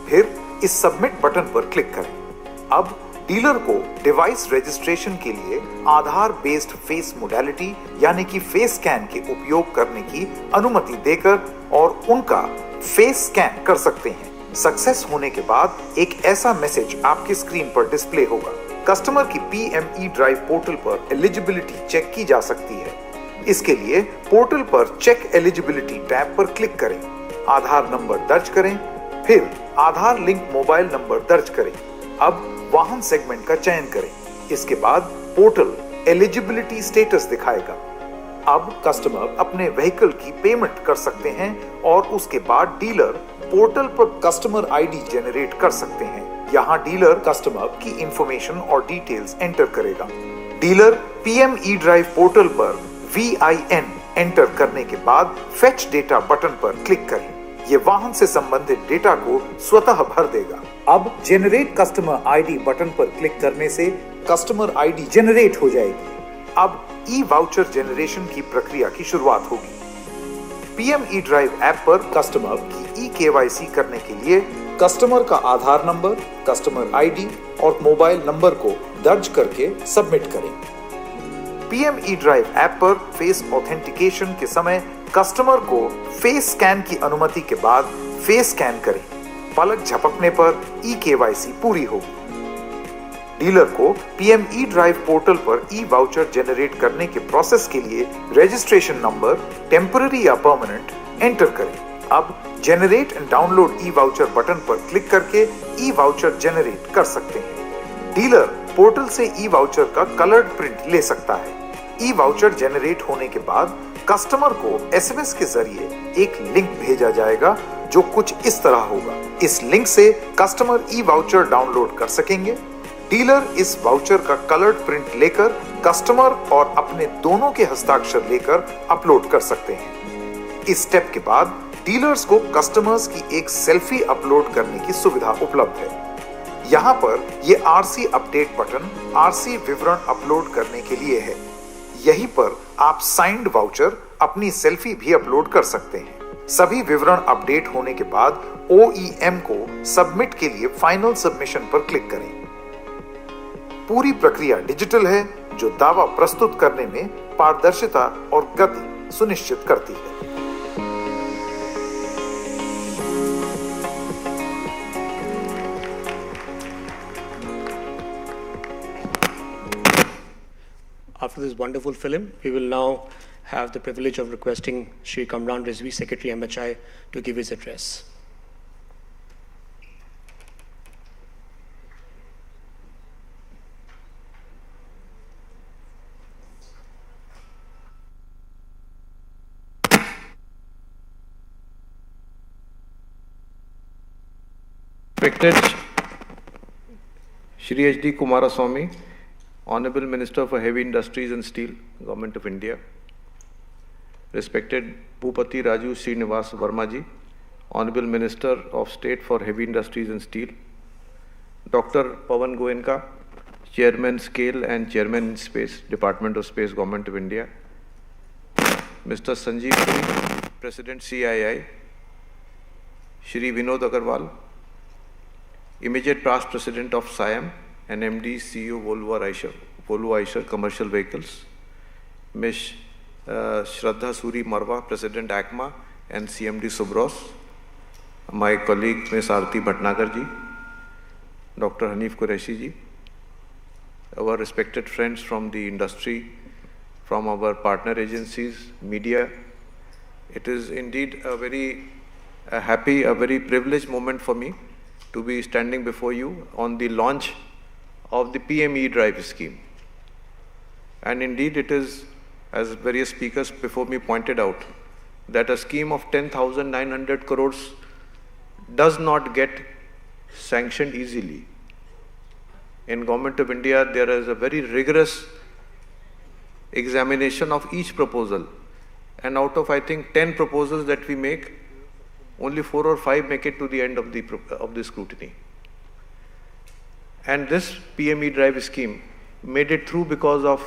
फिर इस सबमिट बटन पर क्लिक करें। अब डीलर को डिवाइस रजिस्ट्रेशन के लिए आधार बेस्ड फेस मोडेलिटी यानी कि फेस स्कैन के उपयोग करने की अनुमति देकर और उनका फेस स्कैन कर सकते हैं। सक्सेस होने के बाद एक ऐसा मैसेज आपकी स्क्रीन पर डिस्प्ले होगा। कस्टमर की पीएम ई ड्राइव पोर्टल पर एलिजिबिलिटी चेक की जा सकती है। इसके लिए पोर्टल पर चेक एलिजिबिलिटी टैब पर क्लिक करें, आधार नंबर दर्ज करें, फिर आधार लिंक मोबाइल नंबर दर्ज करें। अब वाहन सेगमेंट का चयन करें। इसके बाद पोर्टल एलिजिबिलिटी स्टेटस दिखाएगा। अब कस्टमर अपने व्हीकल की पेमेंट कर सकते हैं और उसके बाद डीलर पोर्टल पर कस्टमर आईडी जनरेट कर सकते हैं। यहाँ डीलर कस्टमर की इंफॉर्मेशन और डिटेल्स एंटर करेगा। Dealer PM E drive portal पर VIN एंटर करने के बाद फेच डेटा बटन पर क्लिक करें। ये वाहन से संबंधित डेटा को स्वतः भर देगा। अब जनरेट कस्टमर आईडी बटन पर क्लिक करने से कस्टमर आईडी जनरेट हो जाएगी। अब ई वाउचर जनरेशन की प्रक्रिया की शुरुआत होगी। पीएम ई ड्राइव ऐप पर कस्टमर की KYC करने के लिए कस्टमर का आधार नंबर, कस्टमर आईडी और मोबाइल नंबर को दर्ज करके सबमिट करें। पीएम ई ड्राइव ऐप पर फेस ऑथेंटिकेशन के समय कस्टमर को फेस स्कैन की अनुमति के बाद फेस स्कैन करें। पलक झपकने पर KYC पूरी होगी। डीलर को पीएम ई ड्राइव पोर्टल पर ई वाउचर जनरेट करने के प्रोसेस के लिए रजिस्ट्रेशन नंबर, टेम्पररी या परमानेंट एंटर करें। अब generate and download E voucher button पर क्लिक करके ई वाउचर जनरेट कर सकते हैं। डीलर पोर्टल से ई वाउचर का कलर्ड प्रिंट ले सकता है। ई वाउचर जनरेट होने के बाद कस्टमर को SMS के जरिए एक लिंक भेजा जाएगा जो कुछ इस तरह होगा। इस लिंक से कस्टमर ई वाउचर डाउनलोड कर सकेंगे। डीलर इस वाउचर का कलर्ड प्रिंट लेकर कस्टमर और अपने दोनों के हस्ताक्षर लेकर अपलोड कर सकते हैं। इस स्टेप के बाद डीलर्स को कस्टमर्स की एक सेल्फी अपलोड करने की सुविधा उपलब्ध है। यहाँ पर ये RC अपडेट बटन RC विवरण अपलोड करने के लिए है। यहीं पर आप साइंड वाउचर अपनी सेल्फी भी अपलोड कर सकते हैं। सभी विवरण अपडेट होने के बाद OEM को सबमिट के लिए फाइनल सबमिशन पर क्लिक करें। पूरी प्रक्रिया डिजिटल है जो दावा प्रस्तुत करने में पारदर्शिता और गति सुनिश्चित करती है। After this wonderful film, we will now have the privilege of requesting Shri Kamran Rizvi, Secretary MHI, to give his address. Respected Shri H.D. Kumaraswamy, Honorable Minister for Heavy Industries and Steel, Government of India. Respected Bhupati Raju Srinivas Verma ji, Honorable Minister of State for Heavy Industries and Steel. Dr. Pawan Goenka, Chairman Scale and Chairman Space, Department of Space, Government of India. Mr. Sanjeev Puri, President CII. Shri Vinod Agarwal, Immediate Past President of SIAM and MD CEO Volvo Eicher Commercial Vehicles. Ms. Shraddha Suri Marwa, President ACMA and CMD Subros. My colleague Ms. Aarti Bhatnagar ji, Dr. Hanif Qureshi ji, our respected friends from the industry, from our partner agencies, media. It is indeed a very happy, a very privileged moment for me to be standing before you on the launch of the PM E-Drive scheme. And indeed it is, as various speakers before me pointed out, that a scheme of 10,900 crores does not get sanctioned easily. In Government of India, there is a very rigorous examination of each proposal. And out of, I think, 10 proposals that we make, only 4 or 5 make it to the end of the scrutiny. And this PM E-Drive scheme made it through because of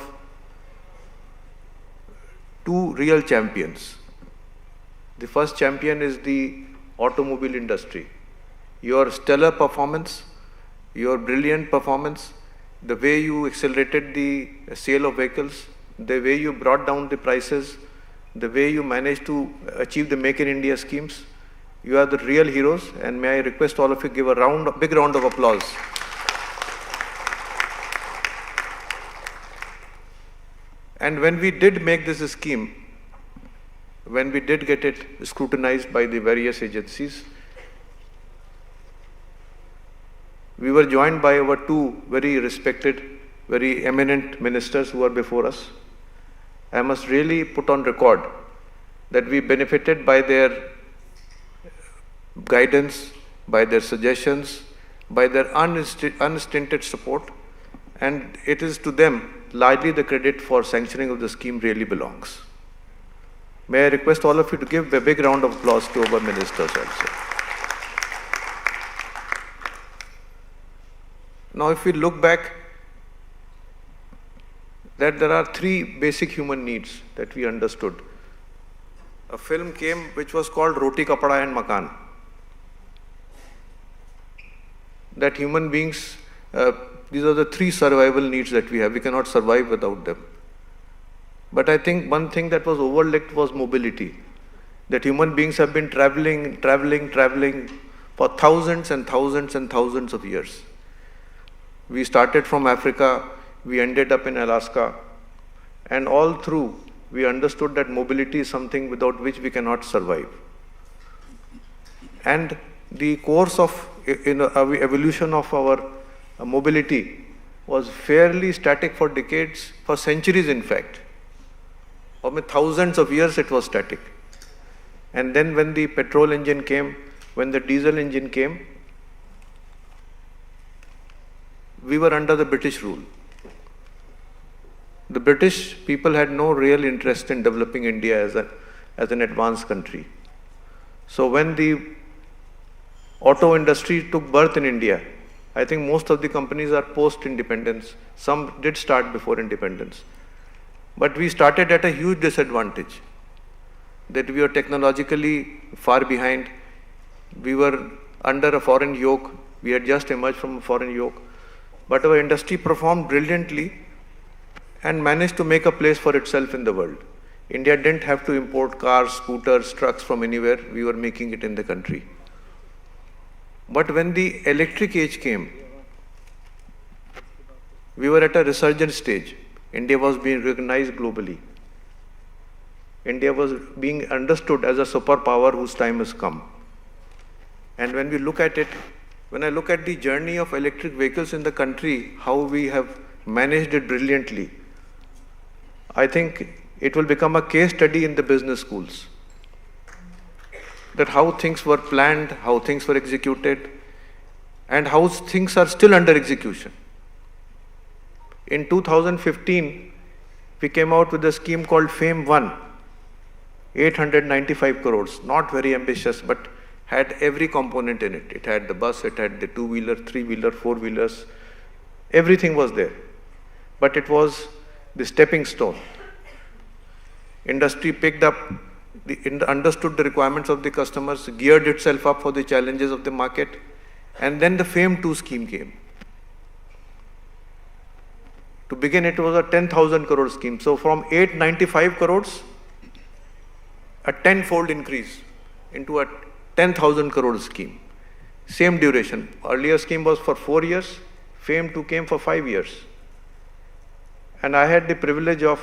2 real champions. The first champion is the automobile industry. Your stellar performance, your brilliant performance, the way you accelerated the sale of vehicles, the way you brought down the prices, the way you managed to achieve the Make in India schemes, you are the real heroes, and may I request all of you give a big round of applause. And when we did make this scheme, when we did get it scrutinized by the various agencies, we were joined by our 2 very respected, very eminent ministers who are before us. I must really put on record that we benefited by their guidance, by their suggestions, by their unstinted support, and it is to them largely the credit for sanctioning of the scheme really belongs. May I request all of you to give a big round of applause to our ministers also. Now, if we look back, that there are 3 basic human needs that we understood. A film came which was called Roti, Kapda and Makan. That human beings, these are the 3 survival needs that we have. We cannot survive without them. But I think one thing that was overlooked was mobility. That human beings have been traveling for thousands and thousands and thousands of years. We started from Africa, we ended up in Alaska, and all through we understood that mobility is something without which we cannot survive. And the course of evolution of our mobility was fairly static for decades, for centuries in fact. For thousands of years it was static. And then when the petrol engine came, when the diesel engine came, we were under the British rule. The British people had no real interest in developing India as an advanced country. So when the auto industry took birth in India, I think most of the companies are post-independence. Some did start before independence. But we started at a huge disadvantage, that we were technologically far behind. We were under a foreign yoke. We had just emerged from a foreign yoke. But our industry performed brilliantly and managed to make a place for itself in the world. India didn't have to import cars, scooters, trucks from anywhere. We were making it in the country. But when the electric age came, we were at a resurgent stage. India was being recognized globally. India was being understood as a superpower whose time has come. And when we look at it, when I look at the journey of electric vehicles in the country, how we have managed it brilliantly, I think it will become a case study in the business schools. That how things were planned, how things were executed, and how things are still under execution. In 2015, we came out with a scheme called FAME 1, 895 crores, not very ambitious, but had every component in it. It had the bus, it had the 2-wheeler, 3-wheeler, 4-wheelers, everything was there. But it was the stepping stone. Industry picked up, understood the requirements of the customers, geared itself up for the challenges of the market, and then the FAME 2 scheme came. To begin, it was a 10,000 crore scheme. So from 895 crores, a 10-fold increase into a 10,000 crore scheme. Same duration. Earlier scheme was for 4 years, FAME 2 came for 5 years. And I had the privilege of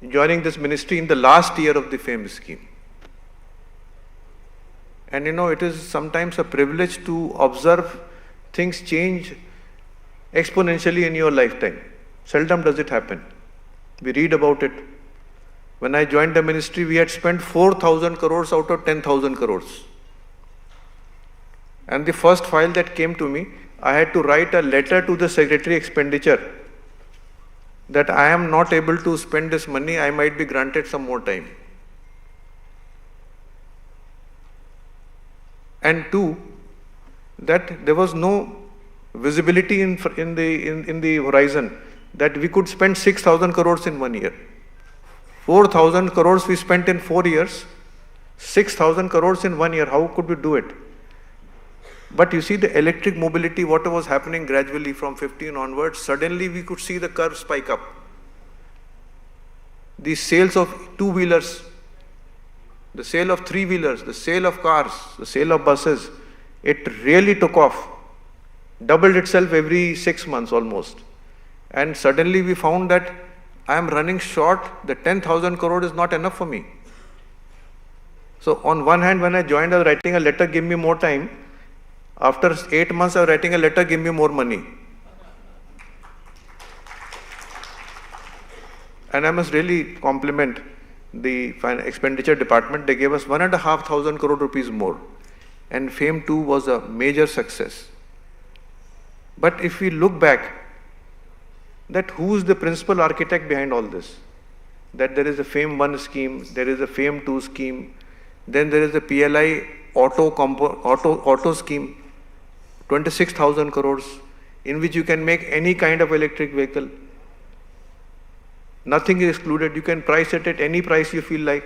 joining this ministry in the last year of the FAME scheme. And it is sometimes a privilege to observe things change exponentially in your lifetime. Seldom does it happen. We read about it. When I joined the ministry, we had spent 4,000 crores out of 10,000 crores. And the first file that came to me, I had to write a letter to the Secretary Expenditure that I am not able to spend this money, I might be granted some more time. And two, that there was no visibility in the horizon that we could spend 6,000 crores in 1 year. 4,000 crores we spent in 4 years, 6,000 crores in 1 year. How could we do it? But you see the electric mobility, what was happening gradually from 15 onwards, suddenly we could see the curve spike up. The sales of two-wheelers, the sale of three-wheelers, the sale of cars, the sale of buses, it really took off, doubled itself every 6 months almost. And suddenly we found that I am running short, the 10,000 crore is not enough for me. So on one hand, when I joined, I was writing a letter, give me more time. After 8 months, I was writing a letter, give me more money. And I must really compliment the expenditure department. They gave us 1,500 crore rupees more. And FAME 2 was a major success. But if we look back, that who is the principal architect behind all this? That there is a FAME 1 scheme, there is a FAME 2 scheme, then there is a PLI auto scheme, 26,000 crores, in which you can make any kind of electric vehicle. Nothing is excluded. You can price it at any price you feel like.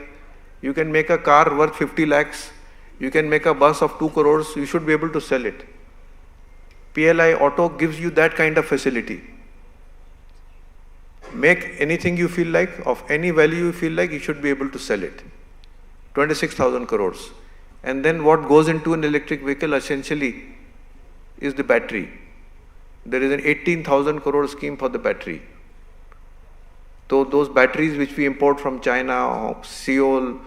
You can make a car worth 50 lakhs. You can make a bus of 2 crores. You should be able to sell it. PLI auto gives you that kind of facility. Make anything you feel like, of any value you feel like, you should be able to sell it. 26,000 crores. And then what goes into an electric vehicle essentially is the battery. There is an 18,000 crore scheme for the battery. So those batteries which we import from China, Seoul,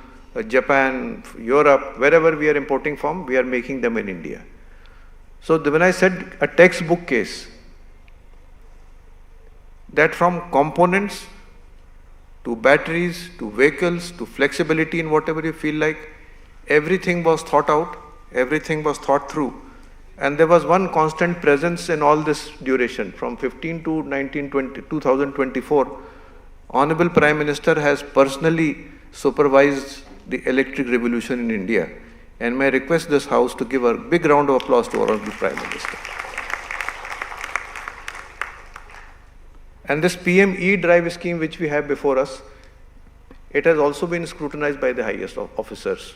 Japan, Europe, wherever we are importing from, we are making them in India. So when I said a textbook case, that from components to batteries to vehicles to flexibility in whatever you feel like, everything was thought out, everything was thought through. And there was one constant presence in all this duration, from 15 to 2024. Honorable Prime Minister has personally supervised the electric revolution in India. And may I request this House to give a big round of applause to Honorable Prime Minister. And this PM E-drive scheme which we have before us, it has also been scrutinized by the highest officers.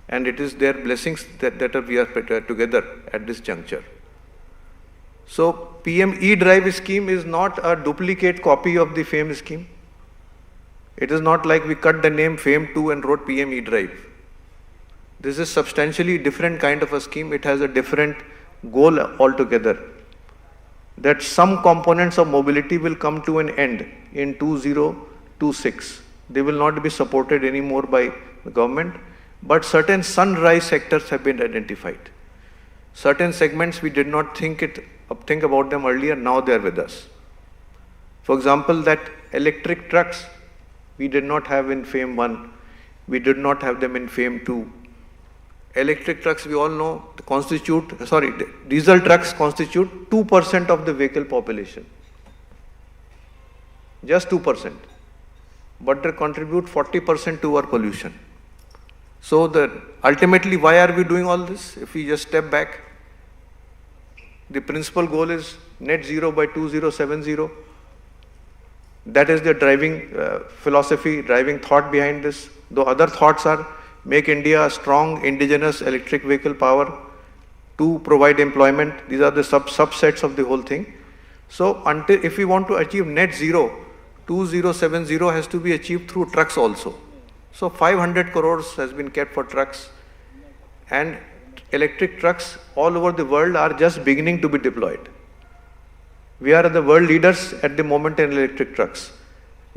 And it is their blessings that we are together at this juncture. So PM E-drive scheme is not a duplicate copy of the FAME scheme. It is not like we cut the name FAME 2 and wrote PM E-drive. This is substantially different kind of a scheme. It has a different goal altogether. That some components of mobility will come to an end in 2026. They will not be supported anymore by the government, but certain sunrise sectors have been identified. Certain segments we did not think about them earlier, now they are with us. For example, that electric trucks we did not have in FAME 1, we did not have them in FAME 2. Electric trucks, we all know, diesel trucks constitute 2% of the vehicle population. Just 2%. But they contribute 40% to our pollution. So ultimately, why are we doing all this? If we just step back, the principal goal is net zero by 2070. That is the driving philosophy, driving thought behind this. The other thoughts are make India a strong indigenous electric vehicle power, to provide employment. These are the subsets of the whole thing. So if we want to achieve net zero, 2070 has to be achieved through trucks also. So 500 crores has been kept for trucks, and electric trucks all over the world are just beginning to be deployed. We are the world leaders at the moment in electric trucks.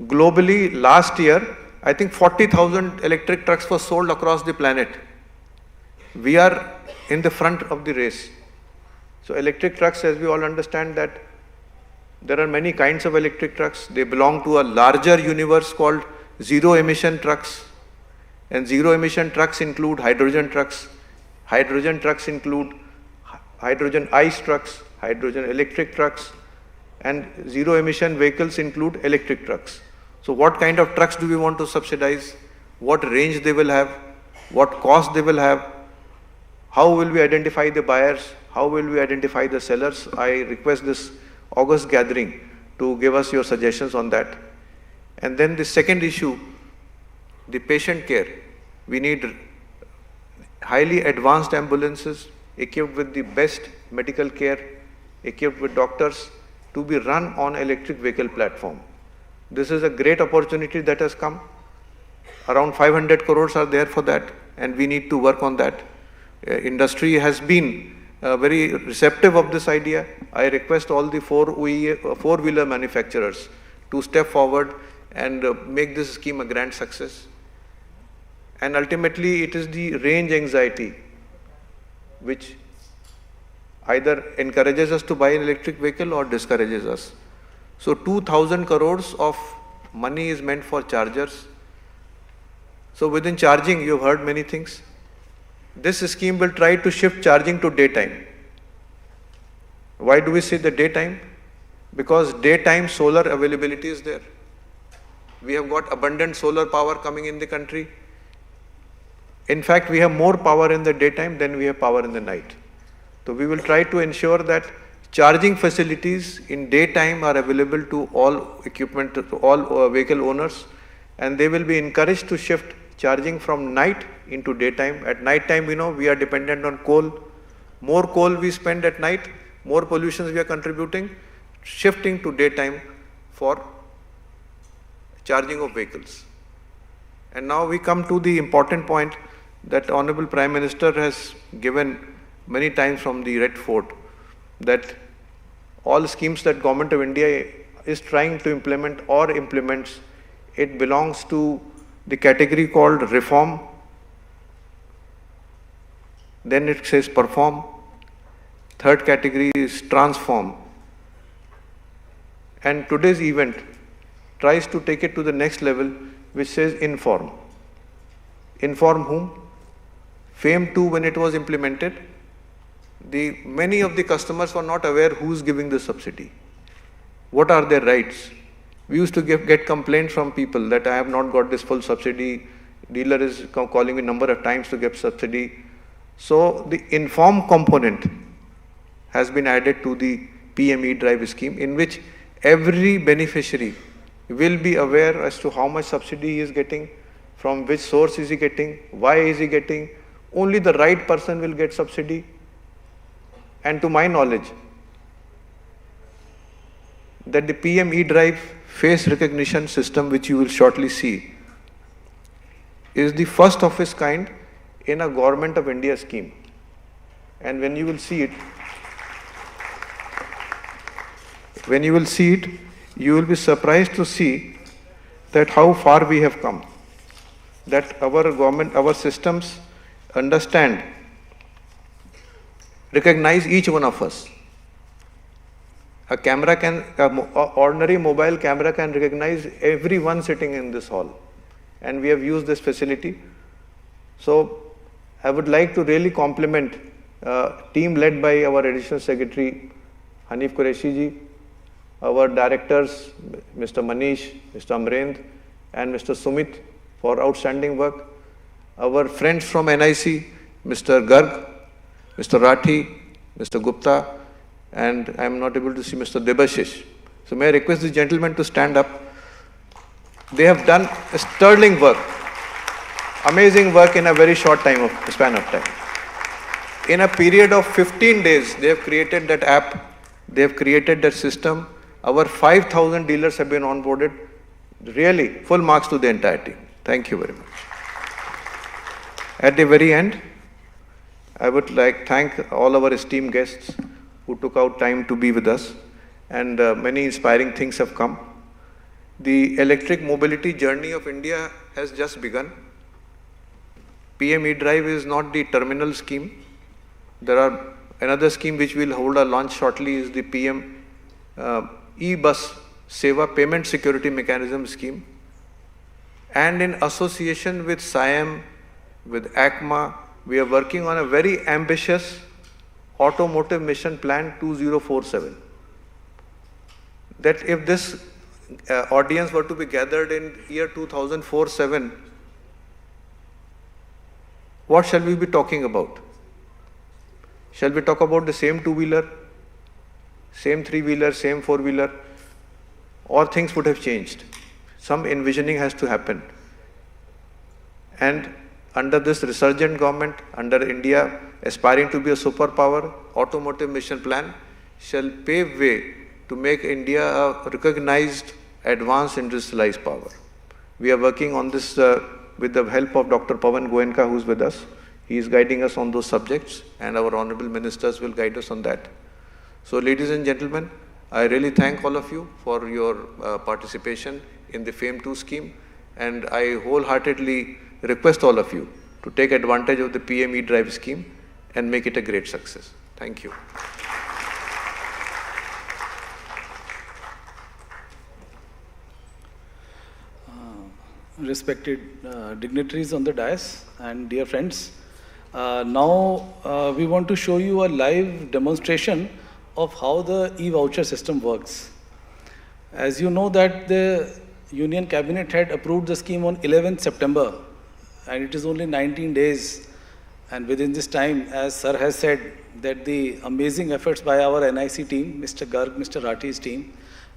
Globally, last year, I think 40,000 electric trucks were sold across the planet. We are in the front of the race. So electric trucks, as we all understand, that there are many kinds of electric trucks. They belong to a larger universe called zero emission trucks. And zero emission trucks include hydrogen trucks. Hydrogen trucks include hydrogen ICE trucks. hydrogen electric trucks, and zero emission vehicles include electric trucks. So what kind of trucks do we want to subsidize? What range they will have? What cost they will have? How will we identify the buyers? How will we identify the sellers? I request this August gathering to give us your suggestions on that. And then the second issue, the patient care. We need highly advanced ambulances equipped with the best medical care, equipped with doctors, to be run on electric vehicle platform. This is a great opportunity that has come. Around 500 crores are there for that, and we need to work on that. Industry has been very receptive of this idea. I request all the four-wheeler manufacturers to step forward and make this scheme a grand success. And ultimately, it is the range anxiety which either encourages us to buy an electric vehicle or discourages us. So 2,000 crores of money is meant for chargers. So within charging, you've heard many things. This scheme will try to shift charging to daytime. Why do we say the daytime? Because daytime solar availability is there. We have got abundant solar power coming in the country. In fact, we have more power in the daytime than we have power in the night. So we will try to ensure that charging facilities in daytime are available to all equipment, to all vehicle owners, and they will be encouraged to shift charging from night into daytime. At night time, we know we are dependent on coal. More coal we spend at night, more pollutions we are contributing, shifting to daytime for charging of vehicles. And now we come to the important point that Honorable Prime Minister has given many times from the Red Fort, that all schemes that Government of India is trying to implement or implements, it belongs to the category called reform. Then it says perform. Third category is transform. And today's event tries to take it to the next level, which says inform. Inform whom? FAME 2, when it was implemented, many of the customers were not aware who's giving the subsidy. What are their rights? We used to get complaints from people that I have not got this full subsidy, dealer is calling me number of times to get subsidy. So the inform component has been added to the PM E-Drive scheme, in which every beneficiary will be aware as to how much subsidy he is getting, from which source is he getting, why is he getting. Only the right person will get subsidy. And to my knowledge, that the PM E-Drive face recognition system, which you will shortly see, is the first of its kind in a Government of India scheme. And when you will see it, you will be surprised to see that how far we have come. That our government, our systems understand, recognize each one of us. A camera ordinary mobile camera can recognize everyone sitting in this hall. And we have used this facility. So I would like to really compliment team led by our Additional Secretary, Hanif Qureshi ji, our directors, Mr. Manish, Mr. Amrendra, and Mr. Sumit, for outstanding work. Our friends from NIC, Mr. Garg, Mr. Rathi, Mr. Gupta, and I am not able to see Mr. Debashish. So may I request the gentlemen to stand up. They have done a sterling work, amazing work in a very short span of time. In a period of 15 days, they have created that app, they have created that system. Our 5,000 dealers have been onboarded. Really, full marks to the entire team. Thank you very much. At the very end, I would like to thank all our esteemed guests who took out time to be with us, and many inspiring things have come. The electric mobility journey of India has just begun. PM E-Drive is not the terminal scheme. There are another scheme which we'll hold a launch shortly, is the PM E-Bus Seva Payment Security Mechanism scheme. And in association with SIAM, with ACMA, we are working on a very ambitious Automotive Mission Plan 2047. That if this audience were to be gathered in year 2004-7, what shall we be talking about? Shall we talk about the same two-wheeler, same three-wheeler, same four-wheeler? Or things would have changed. Some envisioning has to happen. And under this resurgent government, under India aspiring to be a superpower, Automotive Mission Plan shall pave way to make India a recognized, advanced industrialized power. We are working on this with the help of Dr. Pawan Goenka, who is with us. He is guiding us on those subjects, and our honorable ministers will guide us on that. So, ladies and gentlemen, I really thank all of you for your participation in the FAME 2 scheme, and I wholeheartedly request all of you to take advantage of the PM E-Drive scheme and make it a great success. Thank you. Respected dignitaries on the dais and dear friends, now we want to show you a live demonstration of how the E-voucher system works. As you know that the Union Cabinet had approved the scheme on 11th September, and it is only 19 days. And within this time, as Sir has said, that the amazing efforts by our NIC team, Mr. Garg, Mr. Rathi's team,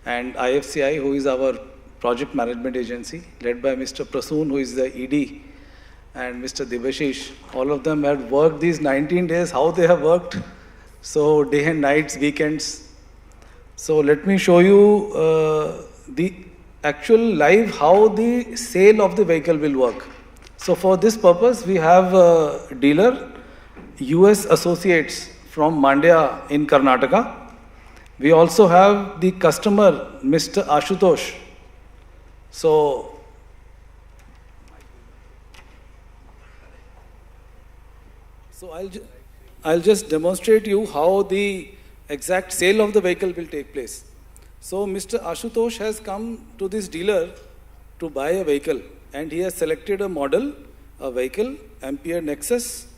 and IFCI, who is our project management agency, led by Mr. Prasoon, who is the ED, and Mr. Debashish, all of them had worked these 19 days, how they have worked. So day and nights, weekends. So let me show you the actual live how the sale of the vehicle will work. So for this purpose, we have a dealer, US Associates from Mandya in Karnataka. We also have the customer, Mr. Ashutosh. So I'll just demonstrate you how the exact sale of the vehicle will take place. So Mr. Ashutosh has come to this dealer to buy a vehicle, and he has selected a model, a vehicle, Ampere Nexus.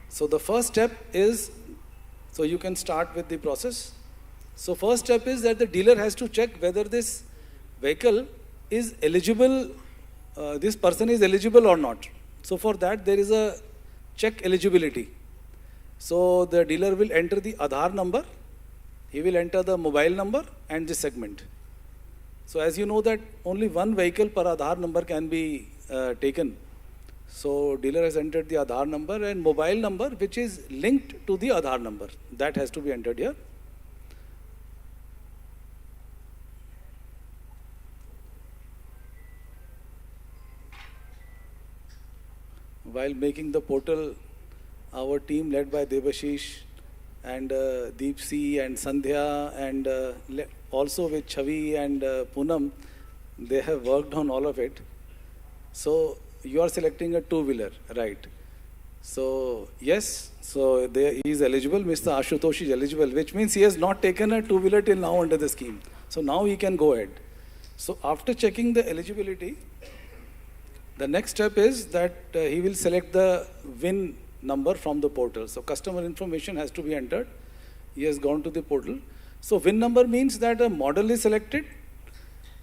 So the first step is, so you can start with the process. So first step is that the dealer has to check whether this vehicle is eligible, this person is eligible or not. So for that there is a check eligibility. So the dealer will enter the Aadhaar number, he will enter the mobile number and the segment. So as you know that only one vehicle per Aadhaar number can be taken. So dealer has entered the Aadhaar number and mobile number which is linked to the Aadhaar number. That has to be entered here. While making the portal, our team led by Debashish and Deepsi and Sandhya and also with Chavi and Poonam, they have worked on all of it. So you are selecting a two-wheeler, right? So yes, so he is eligible, Mr. Ashutosh is eligible, which means he has not taken a two-wheeler till now under the scheme. So now he can go ahead. So after checking the eligibility, the next step is that he will select the VIN number from the portal. So customer information has to be entered. He has gone to the portal. So VIN number means that a model is selected,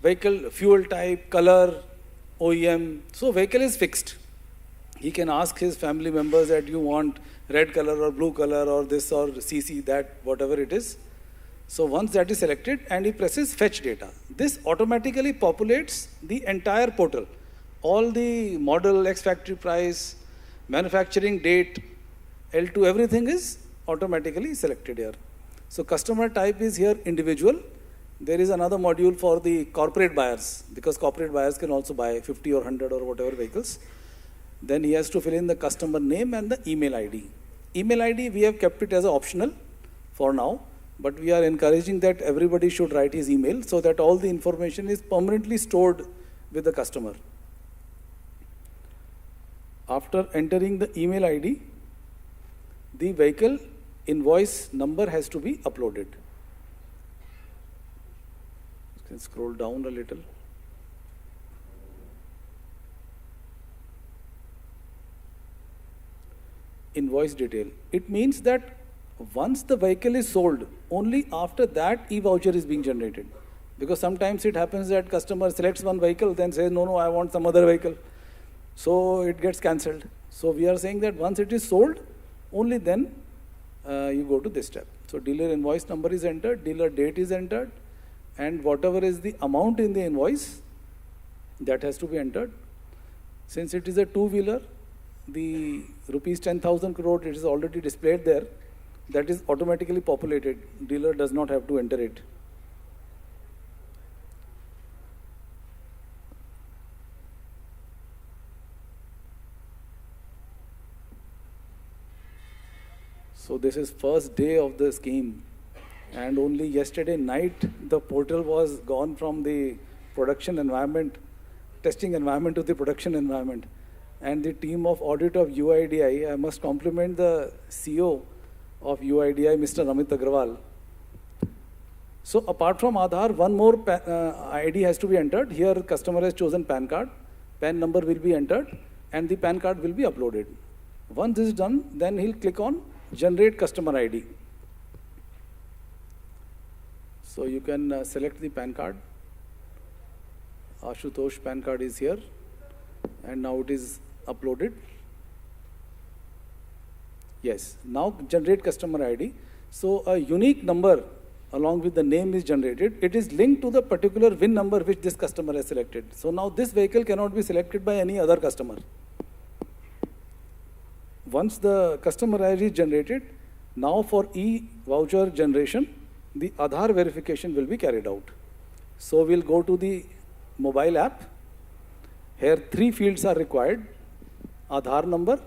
vehicle, fuel type, color, OEM. So vehicle is fixed. He can ask his family members that you want red color or blue color or this or CC, that, whatever it is. So once that is selected and he presses fetch data, this automatically populates the entire portal. All the model, ex-factory price, manufacturing date, L2, everything is automatically selected here. So customer type is here individual. There is another module for the corporate buyers, because corporate buyers can also buy 50 or 100 or whatever vehicles. Then he has to fill in the customer name and the email ID. Email ID, we have kept it as optional for now, but we are encouraging that everybody should write his email so that all the information is permanently stored with the customer. After entering the email ID, the vehicle invoice number has to be uploaded. You can scroll down a little. Invoice detail. It means that Once the vehicle is sold, only after that e-voucher is being generated. Because sometimes it happens that customer selects one vehicle, then says, no, I want some other vehicle. So it gets cancelled. So we are saying that once it is sold, only then you go to this step. So dealer invoice number is entered, dealer date is entered, and whatever is the amount in the invoice, that has to be entered. Since it is a two-wheeler, the rupees 10,000 crore, it is already displayed there. That is automatically populated. Dealer does not have to enter it. So this is first day of the scheme, and only yesterday night the portal was gone from the production environment, testing environment to the production environment. And the team of audit of UIDI, I must compliment the CEO of UIDI, Mr. Amit Agrawal. So apart from Aadhaar, one more ID has to be entered. Here customer has chosen PAN card, PAN number will be entered, and the PAN card will be uploaded. Once this is done, then he'll click on generate customer ID. So you can select the PAN card. Ashutosh PAN card is here, and now it is uploaded. Yes, now generate customer ID. So a unique number along with the name is generated. It is linked to the particular VIN number which this customer has selected. So now this vehicle cannot be selected by any other customer. Once the customer ID is generated, now for e-voucher generation, the Aadhaar verification will be carried out. So we'll go to the mobile app. Here 3 fields are required: Aadhaar number,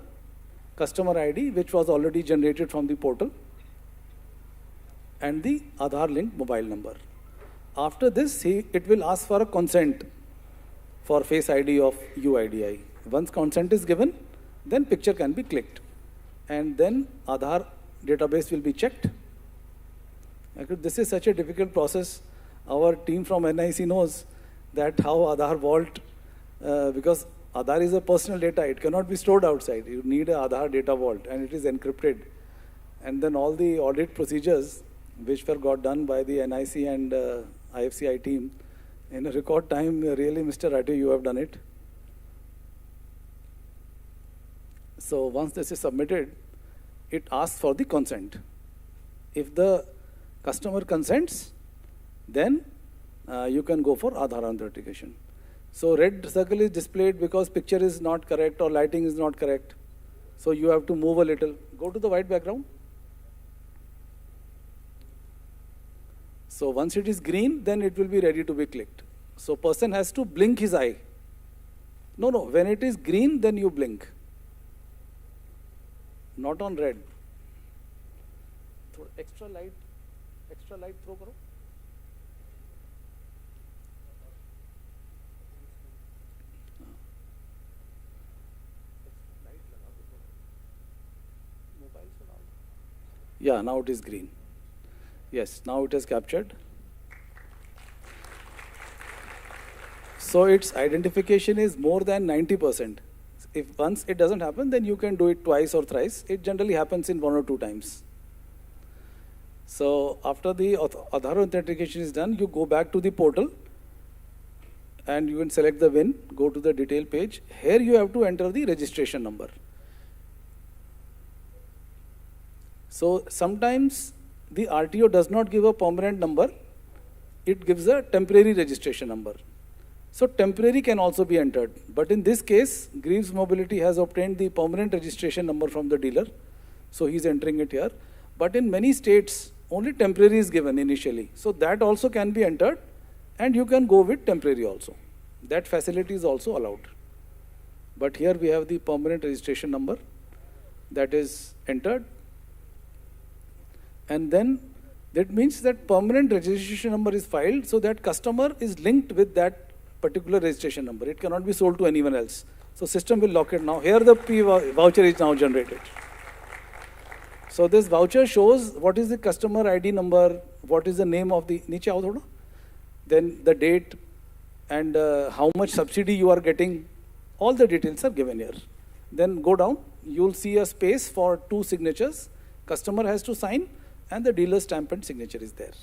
customer ID, which was already generated from the portal, and the Aadhaar linked mobile number. After this, it will ask for a consent for Face ID of UIDI. Once consent is given, then picture can be clicked, and then Aadhaar database will be checked. This is such a difficult process. Our team from NIC knows that how Aadhaar vault, because Aadhaar is a personal data, it cannot be stored outside. You need an Aadhaar data vault, and it is encrypted. And then all the audit procedures, which were got done by the NIC and IFCI team, in a record time, really, Mr. Ratu, you have done it. So once this is submitted, it asks for the consent. If the customer consents, then you can go for Aadhaar authentication. So red circle is displayed because picture is not correct or lighting is not correct. So you have to move a little. Go to the white background. So once it is green, then it will be ready to be clicked. So person has to blink his eye. No, when it is green, then you blink. Not on red. Extra light throw karo. Yeah, now it is green. Yes, now it is captured. So its identification is more than 90%. If once it doesn't happen, then you can do it twice or thrice. It generally happens in 1 or 2 times. So after the Aadhaar authentication is done, you go back to the portal and you can select the VIN, go to the detail page. Here you have to enter the registration number. So sometimes the RTO does not give a permanent number, it gives a temporary registration number. So temporary can also be entered. But in this case, Greaves Mobility has obtained the permanent registration number from the dealer. So he's entering it here. But in many states, only temporary is given initially. So that also can be entered, and you can go with temporary also. That facility is also allowed. But here we have the permanent registration number that is entered. And then that means that permanent registration number is filed, so that customer is linked with that particular registration number. It cannot be sold to anyone else. So system will lock it now. Here the voucher is now generated. So this voucher shows what is the customer ID number, what is the name of the, niche aao thoda, then the date, and how much subsidy you are getting. All the details are given here. Then go down, you will see a space for 2 signatures. customer has to sign, and the dealer's stamp and signature is there.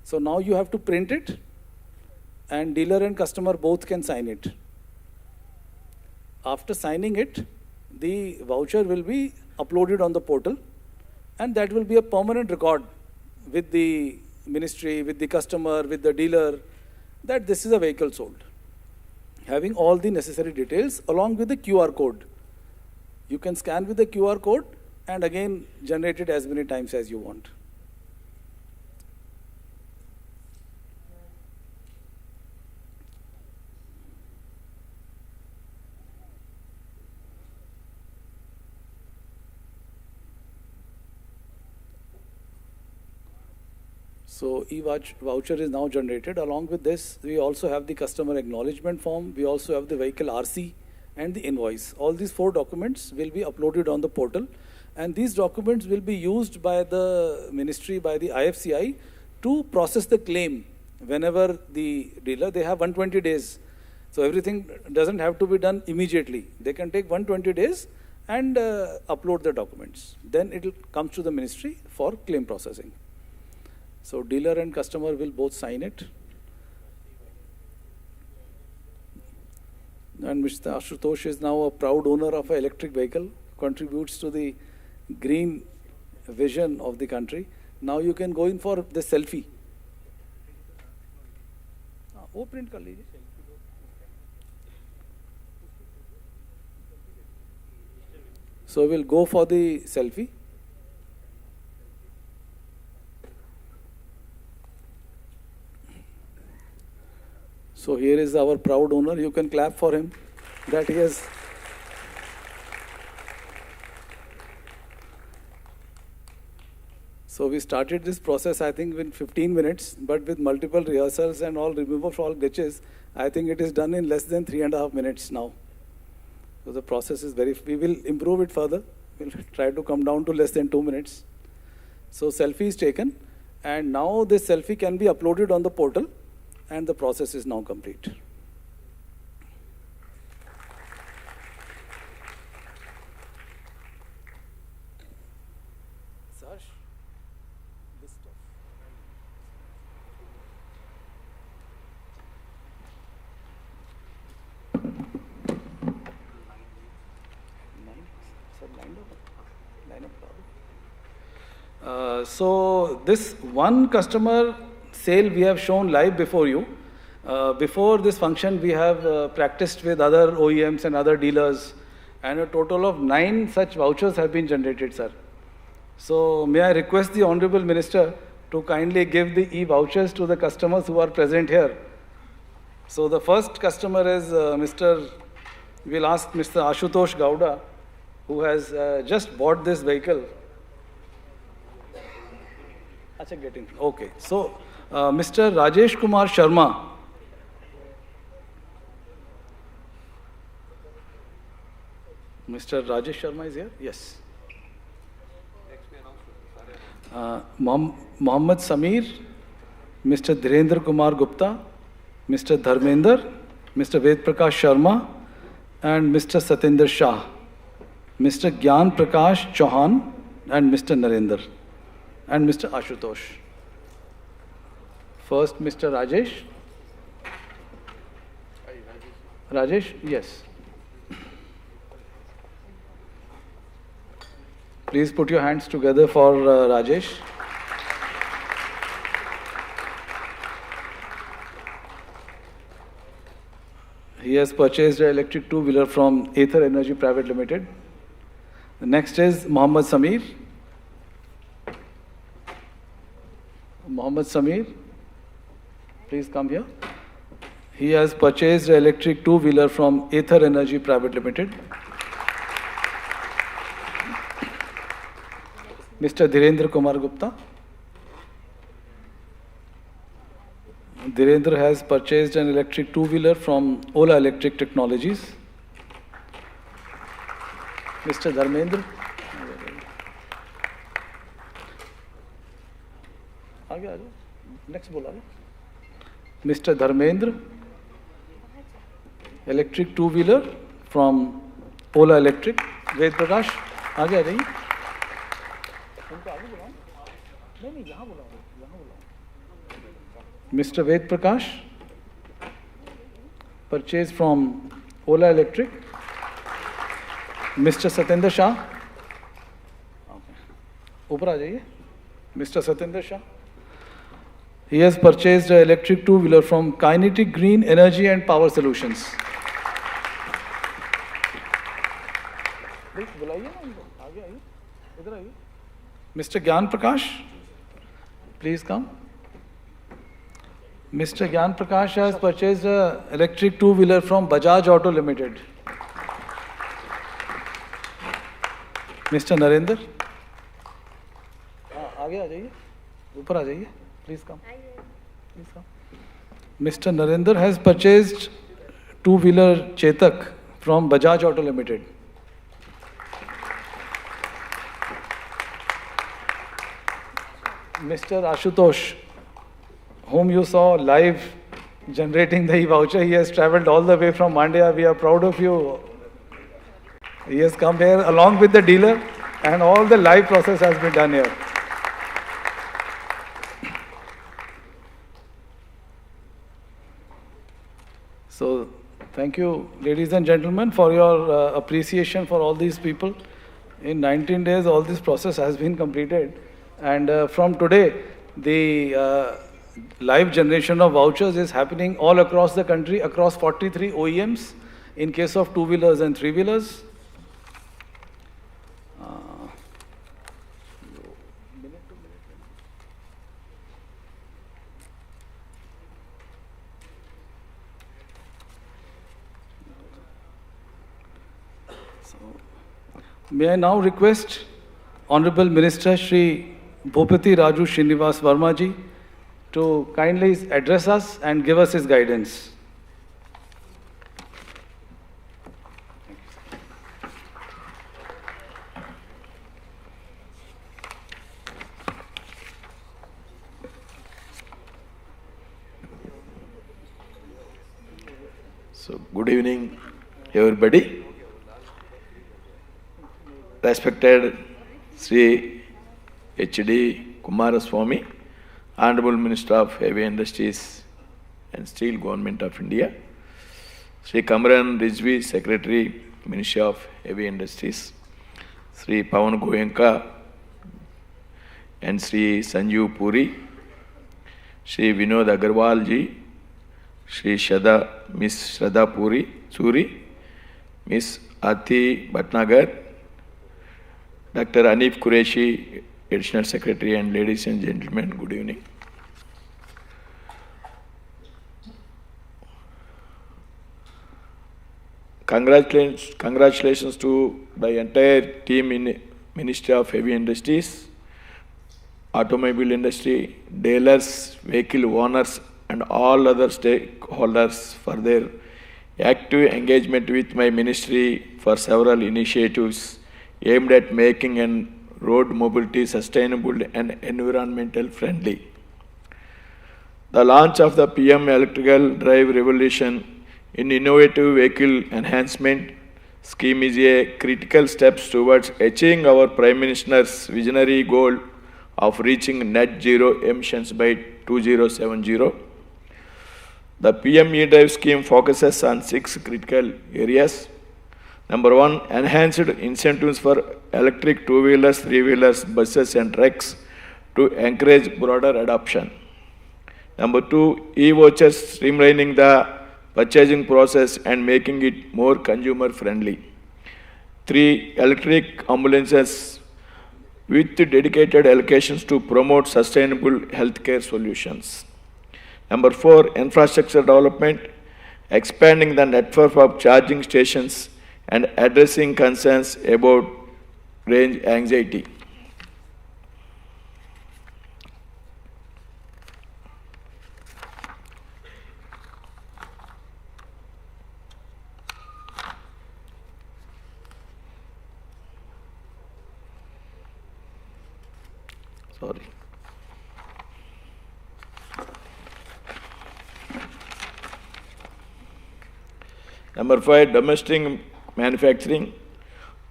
So now you have to print it, and dealer and customer both can sign it. After signing it, the voucher will be uploaded on the portal, and that will be a permanent record with the ministry, with the customer, with the dealer, that this is a vehicle sold, having all the necessary details along with the QR code. You can scan with the QR code and again generate it as many times as you want. So E-voucher is now generated. Along with this, we also have the customer acknowledgement form. We also have the vehicle RC and the invoice. All these 4 documents will be uploaded on the portal. And these documents will be used by the ministry, by the IFCI, to process the claim. Whenever the dealer, they have 120 days. So everything doesn't have to be done immediately. They can take 120 days and upload the documents. Then it comes to the ministry for claim processing. So dealer and customer will both sign it. And Mr. Ashutosh is now a proud owner of an electric vehicle, contributes to the green vision of the country. Now you can go in for the selfie. वो print कर लीजिए. So we'll go for the selfie. So here is our proud owner. You can clap for him that he has. So we started this process, I think, in 15 minutes, but with multiple rehearsals and all removal of all glitches, I think it is done in less than 3.5 minutes now. So the process is we will improve it further. We'll try to come down to less than 2 minutes. So selfie is taken, and now this selfie can be uploaded on the portal, and the process is now complete. Sash, this stuff. So this one customer sale we have shown live before you. Before this function, we have practiced with other OEMs and other dealers, and a total of 9 such vouchers have been generated, sir. So may I request the Honorable Minister to kindly give the e-vouchers to the customers who are present here. So the first customer is we'll ask Mr. Ashutosh Gowda, who has just bought this vehicle. Achha, get in. Okay. So Mr. Rajesh Kumar Sharma. Mr. Rajesh Sharma is here? Yes. Mohammad Samir, Mr. Dhirendra Kumar Gupta, Mr. Dharmender, Mr. Ved Prakash Sharma, and Mr. Satinder Shah, Mr. Gyan Prakash Chauhan, and Mr. Narendra, and Mr. Ashutosh. First, Mr. Rajesh. Rajesh, yes. Please put your hands together for Rajesh. He has purchased an electric two-wheeler from Ather Energy Private Limited. The next is Mohammad Samir. Mohammad Samir, please come here. He has purchased an electric two-wheeler from Ather Energy Private Limited. Mr. Dhirendra Kumar Gupta. Dhirendra has purchased an electric two-wheeler from Ola Electric Technologies. Mr. Dharmendra. Next bola. Mr. Dharmendra, electric two-wheeler from Ola Electric. Ved Prakash, आगे आ जाइए. Mr. Ved Prakash, purchase from Ola Electric. Mr. Satyendra Shah. ऊपर आ जाइए. Mr. Satyendra Shah. He has purchased an electric two-wheeler from Kinetic Green Energy and Power Solutions. बुलाइए ना उनको, आगे आइए, इधर आइए. Mr. Gyan Prakash, please come. Mr. Gyan Prakash has purchased an electric two-wheeler from Bajaj Auto Limited. Mr. Narendra, आगे आ जाइए, ऊपर आ जाइए, please come. Please come. Mr. Narendra has purchased two-wheeler Chetak from Bajaj Auto Limited. Mr. Ashutosh, whom you saw live generating the e-voucher, he has travelled all the way from Mandya. We are proud of you. He has come here along with the dealer, and all the live process has been done here. So, thank you, ladies and gentlemen, for your appreciation for all these people. In 19 days, all this process has been completed. And from today, the live generation of vouchers is happening all across the country, across 43 OEMs, in case of two-wheelers and three-wheelers. May I now request Honorable Minister Shri Bhupati Raju Srinivas Verma ji to kindly address us and give us his guidance. So, good evening, everybody. Respected Sri H.D. Kumaraswamy, Honorable Minister of Heavy Industries and Steel, Government of India, Sri Kamran Rizvi, Secretary, Ministry of Heavy Industries, Sri Pawan Goenka and Sri Sanjeev Puri, Sri Vinod Agarwal ji, Sri Miss Shraddha Puri, Suri, Miss Ati Bhatnagar, Dr. Anif Qureshi, Additional Secretary, and ladies and gentlemen, good evening. Congratulations to the entire team in Ministry of Heavy Industries, automobile industry, dealers, vehicle owners, and all other stakeholders for their active engagement with my ministry for several initiatives aimed at making road mobility sustainable and environmental friendly. The launch of the PM Electrical Drive Revolution in Innovative Vehicle Enhancement Scheme is a critical step towards achieving our Prime Minister's visionary goal of reaching net zero emissions by 2070. The PM E-Drive scheme focuses on 6 critical areas. Number 1, enhanced incentives for electric two-wheelers, three-wheelers, buses and trucks to encourage broader adoption. Number 2, E-vouchers, streamlining the purchasing process and making it more consumer-friendly. 3, electric ambulances with dedicated allocations to promote sustainable healthcare solutions. Number 4, infrastructure development, expanding the network of charging stations and addressing concerns about range anxiety. Sorry. Number 5, domestic manufacturing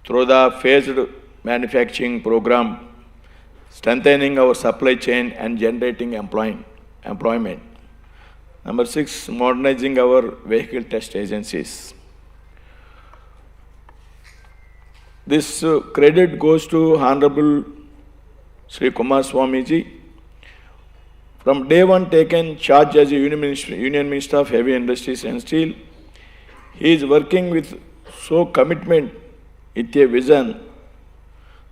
through the phased manufacturing program strengthening our supply chain and generating employment. Number 6, modernizing our vehicle test agencies. This credit goes to Honorable Sri Kumar Swamiji. From day one taken charge as a Union Minister of Heavy Industries and Steel, he is working with so commitment, with a vision.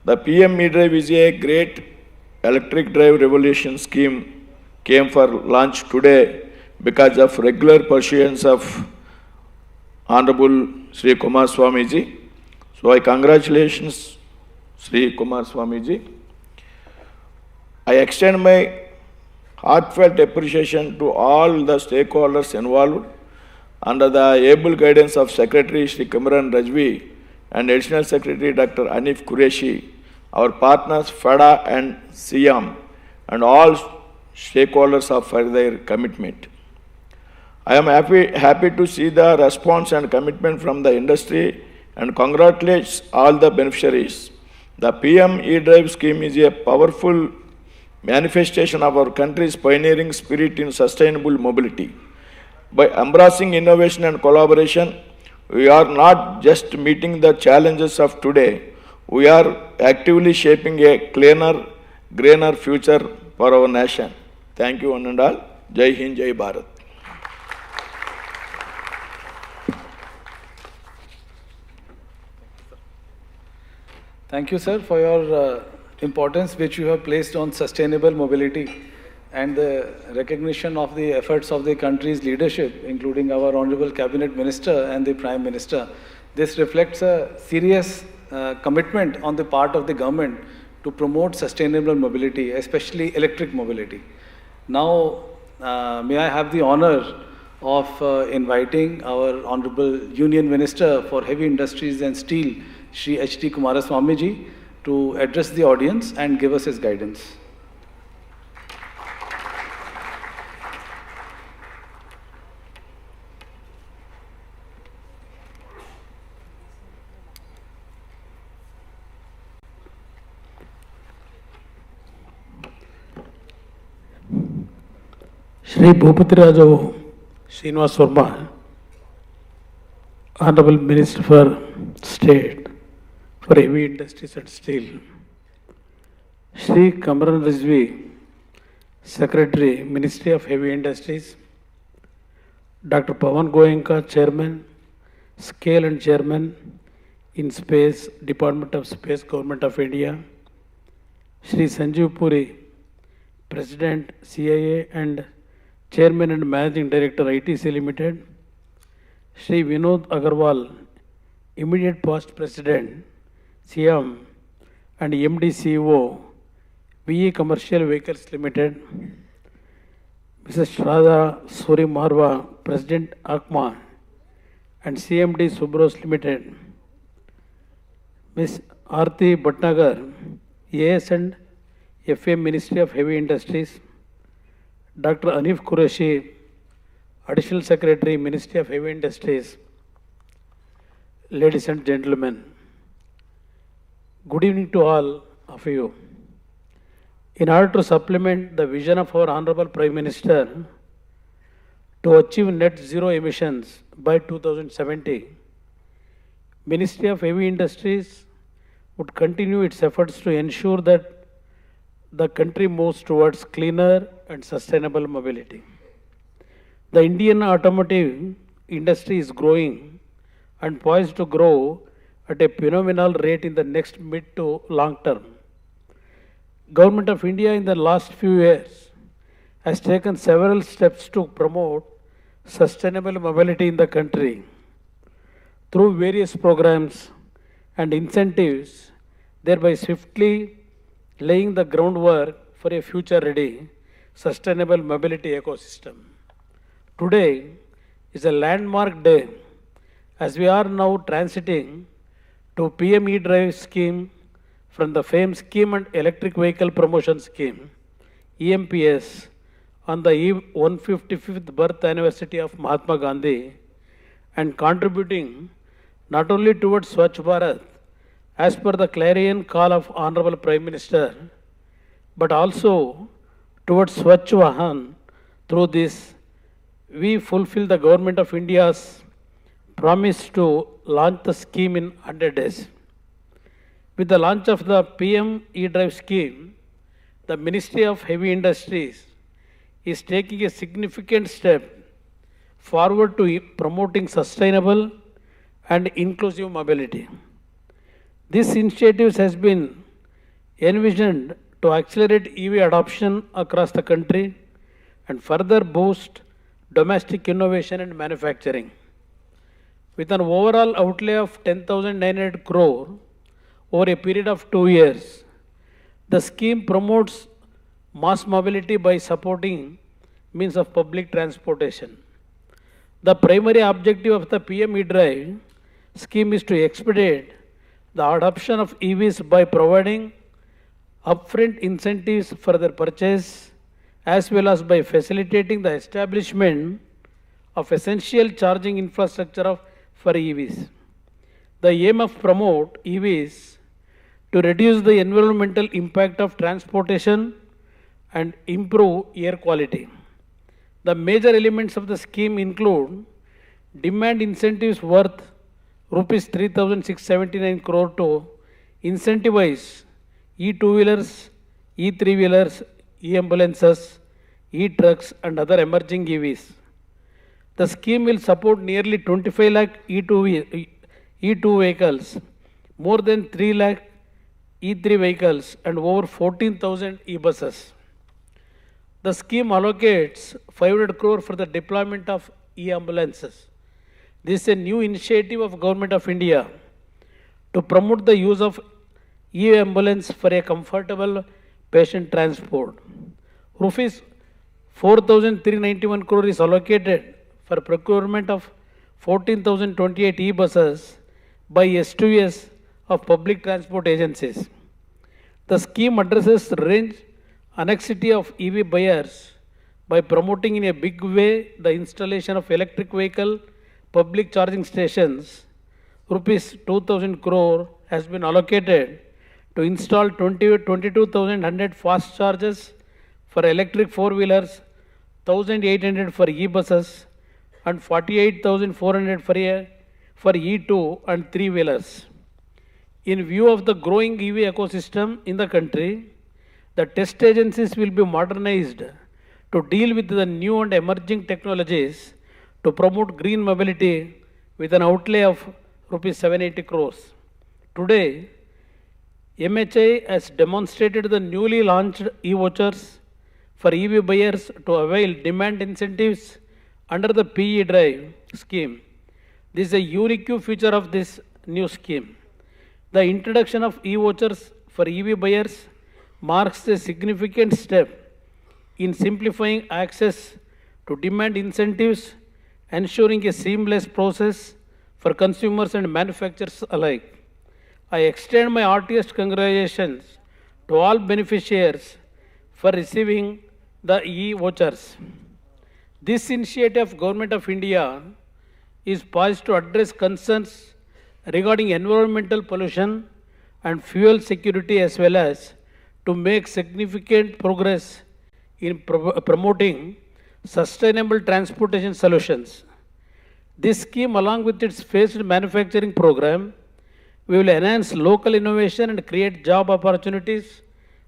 The PM E-Drive is a great electric drive revolution scheme came for launch today because of regular pursuance of Honorable Sri Kumar Swamiji. So I congratulations Sri Kumar Swamiji. I extend my heartfelt appreciation to all the stakeholders involved under the able guidance of Secretary Sri Kamran Rajvi and Additional Secretary Dr. Anif Qureshi, our partners FADA and SIAM, and all stakeholders for their commitment. I am happy to see the response and commitment from the industry and congratulate all the beneficiaries. The PM E-Drive scheme is a powerful manifestation of our country's pioneering spirit in sustainable mobility. By embracing innovation and collaboration, we are not just meeting the challenges of today, we are actively shaping a cleaner, greener future for our nation. Thank you one and all. Jai Hind, Jai Bharat. Thank you, sir, for your importance which you have placed on sustainable mobility and the recognition of the efforts of the country's leadership, including our Honorable Cabinet Minister and the Prime Minister. This reflects a serious commitment on the part of the government to promote sustainable mobility, especially electric mobility. Now, may I have the honor of inviting our Honorable Union Minister for Heavy Industries and Steel, Shri H.D. Kumaraswamy ji, to address the audience and give us his guidance. Shri Bhupati Raju Srinivasa Varma, Honorable Minister for State for Heavy Industries and Steel, Shri Kamran Rizvi, Secretary, Ministry of Heavy Industries, Dr. Pavan Goenka, Chairman, Scale and Chairman in Space, Department of Space, Government of India, Shri Sanjeev Puri, President, CIA and Chairman and Managing Director, ITC Limited, Shri Vinod Agarwal, Immediate Past President, CM and MD CEO, VE Commercial Vehicles Limited, Mrs. Shraddha Suri Marwa, President ACMA and CMD Subros Limited, Ms. Aarti Bhatnagar, AS and FA Ministry of Heavy Industries, Dr. Anif Qureshi, Additional Secretary, Ministry of Heavy Industries. Ladies and gentlemen, good evening to all of you. In order to supplement the vision of our Honorable Prime Minister to achieve net zero emissions by 2070, Ministry of Heavy Industries would continue its efforts to ensure that the country moves towards cleaner and sustainable mobility. The Indian automotive industry is growing and poised to grow at a phenomenal rate in the next mid to long term. Government of India in the last few years has taken several steps to promote sustainable mobility in the country. Through various programs and incentives, thereby swiftly laying the groundwork for a future-ready, sustainable mobility ecosystem. Today is a landmark day as we are now transiting to PM E-Drive scheme from the FAME scheme and Electric Vehicle Promotion Scheme, EMPS, on the 155th birth anniversary of Mahatma Gandhi and contributing not only towards Swachh Bharat, as per the clarion call of Honorable Prime Minister, but also towards Swachh Vahan. Through this, we fulfill the Government of India's promise to launch the scheme in 100 days. With the launch of the PM E-Drive scheme, the Ministry of Heavy Industries is taking a significant step forward to promoting sustainable and inclusive mobility. This initiative has been envisioned to accelerate EV adoption across the country and further boost domestic innovation and manufacturing. With an overall outlay of 10,900 crore over a period of 2 years, the scheme promotes mass mobility by supporting means of public transportation. The primary objective of the PM E-Drive scheme is to expedite the adoption of EVs by providing upfront incentives for their purchase, as well as by facilitating the establishment of essential charging infrastructure for EVs. The aim of promote EVs to reduce the environmental impact of transportation and improve air quality. The major elements of the scheme include demand incentives worth rupees 3,679 crore to incentivize e-two-wheelers, e-three-wheelers, e-ambulances, e-trucks and other emerging EVs. The scheme will support nearly 25 lakh E2 vehicles, more than 3 lakh E3 vehicles and over 14,000 e-buses. The scheme allocates 500 crore for the deployment of e-ambulances. This is a new initiative of Government of India to promote the use of e-ambulance for a comfortable patient transport. Rupees 4,391 crore is allocated for procurement of 14,028 e-buses by S2S of public transport agencies. The scheme addresses range annexity of EV buyers by promoting in a big way the installation of electric vehicle public charging stations. Rupees 2,000 crore has been allocated to install 22,100 fast chargers for electric four-wheelers, 1,800 for e-buses and 48,400 for E2 and three-wheelers. In view of the growing EV ecosystem in the country, the test agencies will be modernized to deal with the new and emerging technologies to promote green mobility with an outlay of rupees 780 crores. Today, MHI has demonstrated the newly launched e-vouchers for EV buyers to avail demand incentives under the PE Drive scheme. This is a unique feature of this new scheme. The introduction of e-vouchers for EV buyers marks a significant step in simplifying access to demand incentives, ensuring a seamless process for consumers and manufacturers alike. I extend my heartiest congratulations to all beneficiaries for receiving the e-vouchers. This initiative of Government of India is poised to address concerns regarding environmental pollution and fuel security, as well as to make significant progress in promoting sustainable transportation solutions. This scheme, along with its phased manufacturing program, will enhance local innovation and create job opportunities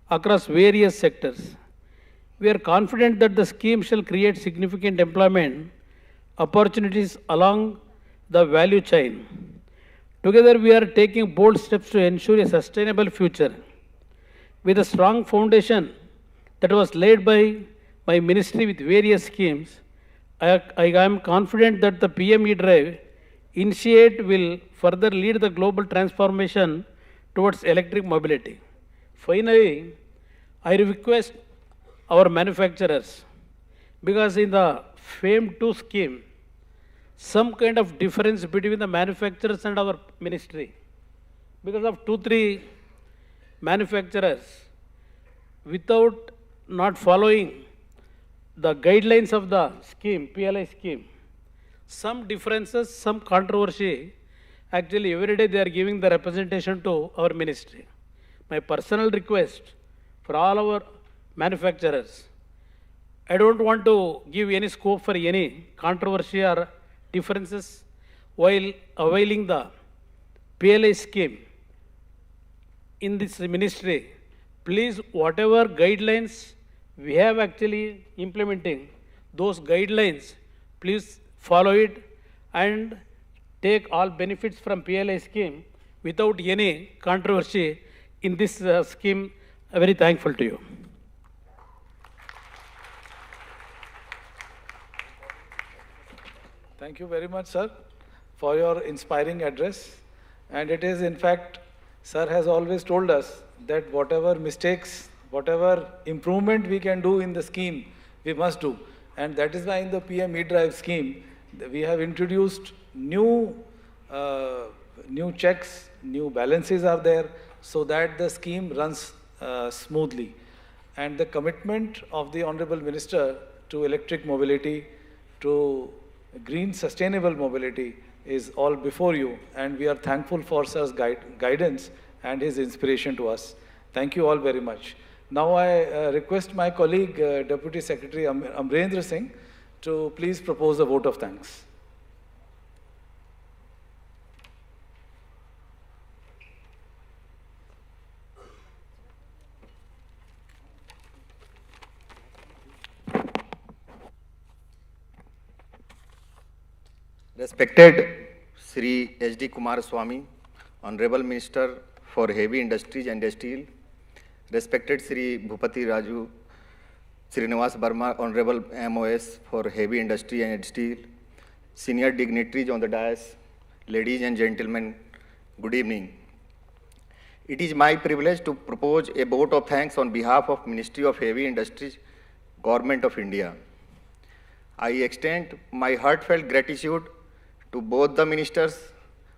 across various sectors. We are confident that the scheme shall create significant employment opportunities along the value chain. Together, we are taking bold steps to ensure a sustainable future. With a strong foundation that was laid by my ministry with various schemes, I am confident that the PM E-Drive initiative will further lead the global transformation towards electric mobility. Finally, I request our manufacturers, because in the FAME 2 scheme, some kind of difference between the manufacturers and our ministry. Because of 2-3 manufacturers, without not following the guidelines of the scheme, PLI scheme, some differences, some controversy, actually every day they are giving the representation to our ministry. My personal request for all our manufacturers. I don't want to give any scope for any controversy or differences while availing the PLI scheme in this ministry. Please, whatever guidelines we have actually implementing, those guidelines, please follow it and take all benefits from PLI scheme without any controversy in this scheme. I'm very thankful to you. Thank you very much, sir, for your inspiring address. And it is, in fact, sir has always told us that whatever mistakes, whatever improvement we can do in the scheme, we must do. And that is why in the PM E-Drive scheme, we have introduced new checks, new balances are there, so that the scheme runs smoothly. And the commitment of the Honorable Minister to electric mobility, to green sustainable mobility is all before you, and we are thankful for sir's guidance and his inspiration to us. Thank you all very much. Now I request my colleague, Deputy Secretary Amrendra Singh, to please propose a vote of thanks. Respected Sri H.D. Kumaraswamy, Honorable Minister for Heavy Industries and Steel, respected Sri Bhupati Raju Srinivas Verma, Honorable MOS for Heavy Industry and Steel, senior dignitaries on the dais, ladies and gentlemen, good evening. It is my privilege to propose a vote of thanks on behalf of Ministry of Heavy Industries, Government of India. I extend my heartfelt gratitude to both the ministers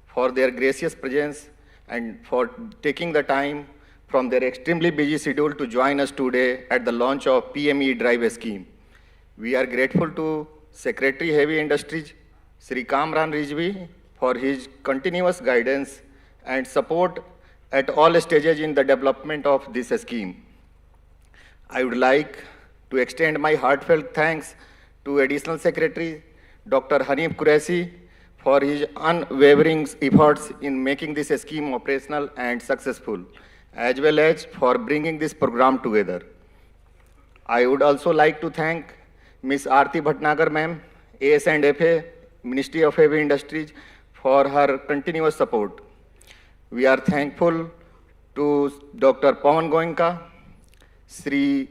for their gracious presence and for taking the time from their extremely busy schedule to join us today at the launch of PM E-Drive scheme. We are grateful to Secretary Heavy Industries, Sri Kamran Rijvi, for his continuous guidance and support at all stages in the development of this scheme. I would like to extend my heartfelt thanks to Additional Secretary Dr. Hanif Qureshi for his unwavering efforts in making this scheme operational and successful, as well as for bringing this program together. I would also like to thank Ms. Aarti Bhatnagar ma'am, AS&FA, Ministry of Heavy Industries, for her continuous support. We are thankful to Dr. Pawan Goenka, Sri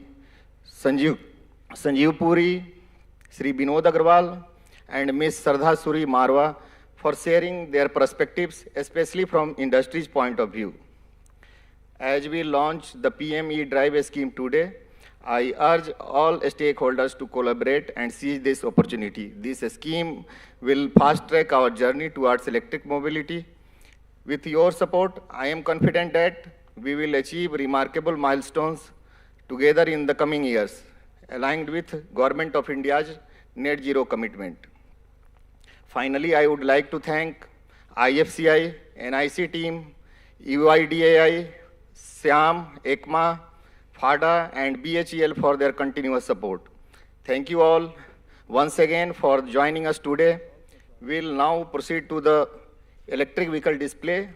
Sanjeev Puri, Sri Binod Agarwal, and Ms. Sardha Suri Marwa for sharing their perspectives, especially from industry's point of view. As we launch the PM E-Drive scheme today, I urge all stakeholders to collaborate and seize this opportunity. This scheme will fast-track our journey towards electric mobility. With your support, I am confident that we will achieve remarkable milestones together in the coming years, aligned with Government of India's net zero commitment. Finally, I would like to thank IFCI, NIC team, UIDAI, SIAM, ECMA, FADA, and BHEL for their continuous support. Thank you all once again for joining us today. We'll now proceed to the electric vehicle display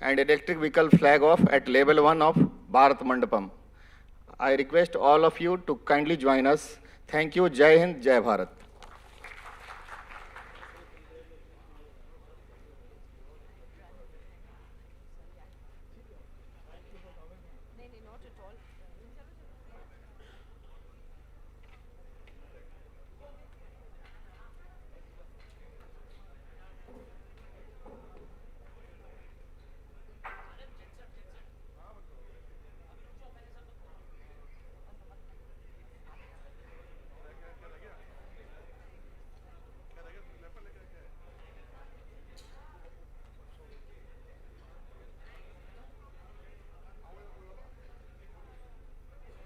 and electric vehicle flag off at level 1 of Bharat Mandapam. I request all of you to kindly join us. Thank you. Jai Hind, Jai Bharat.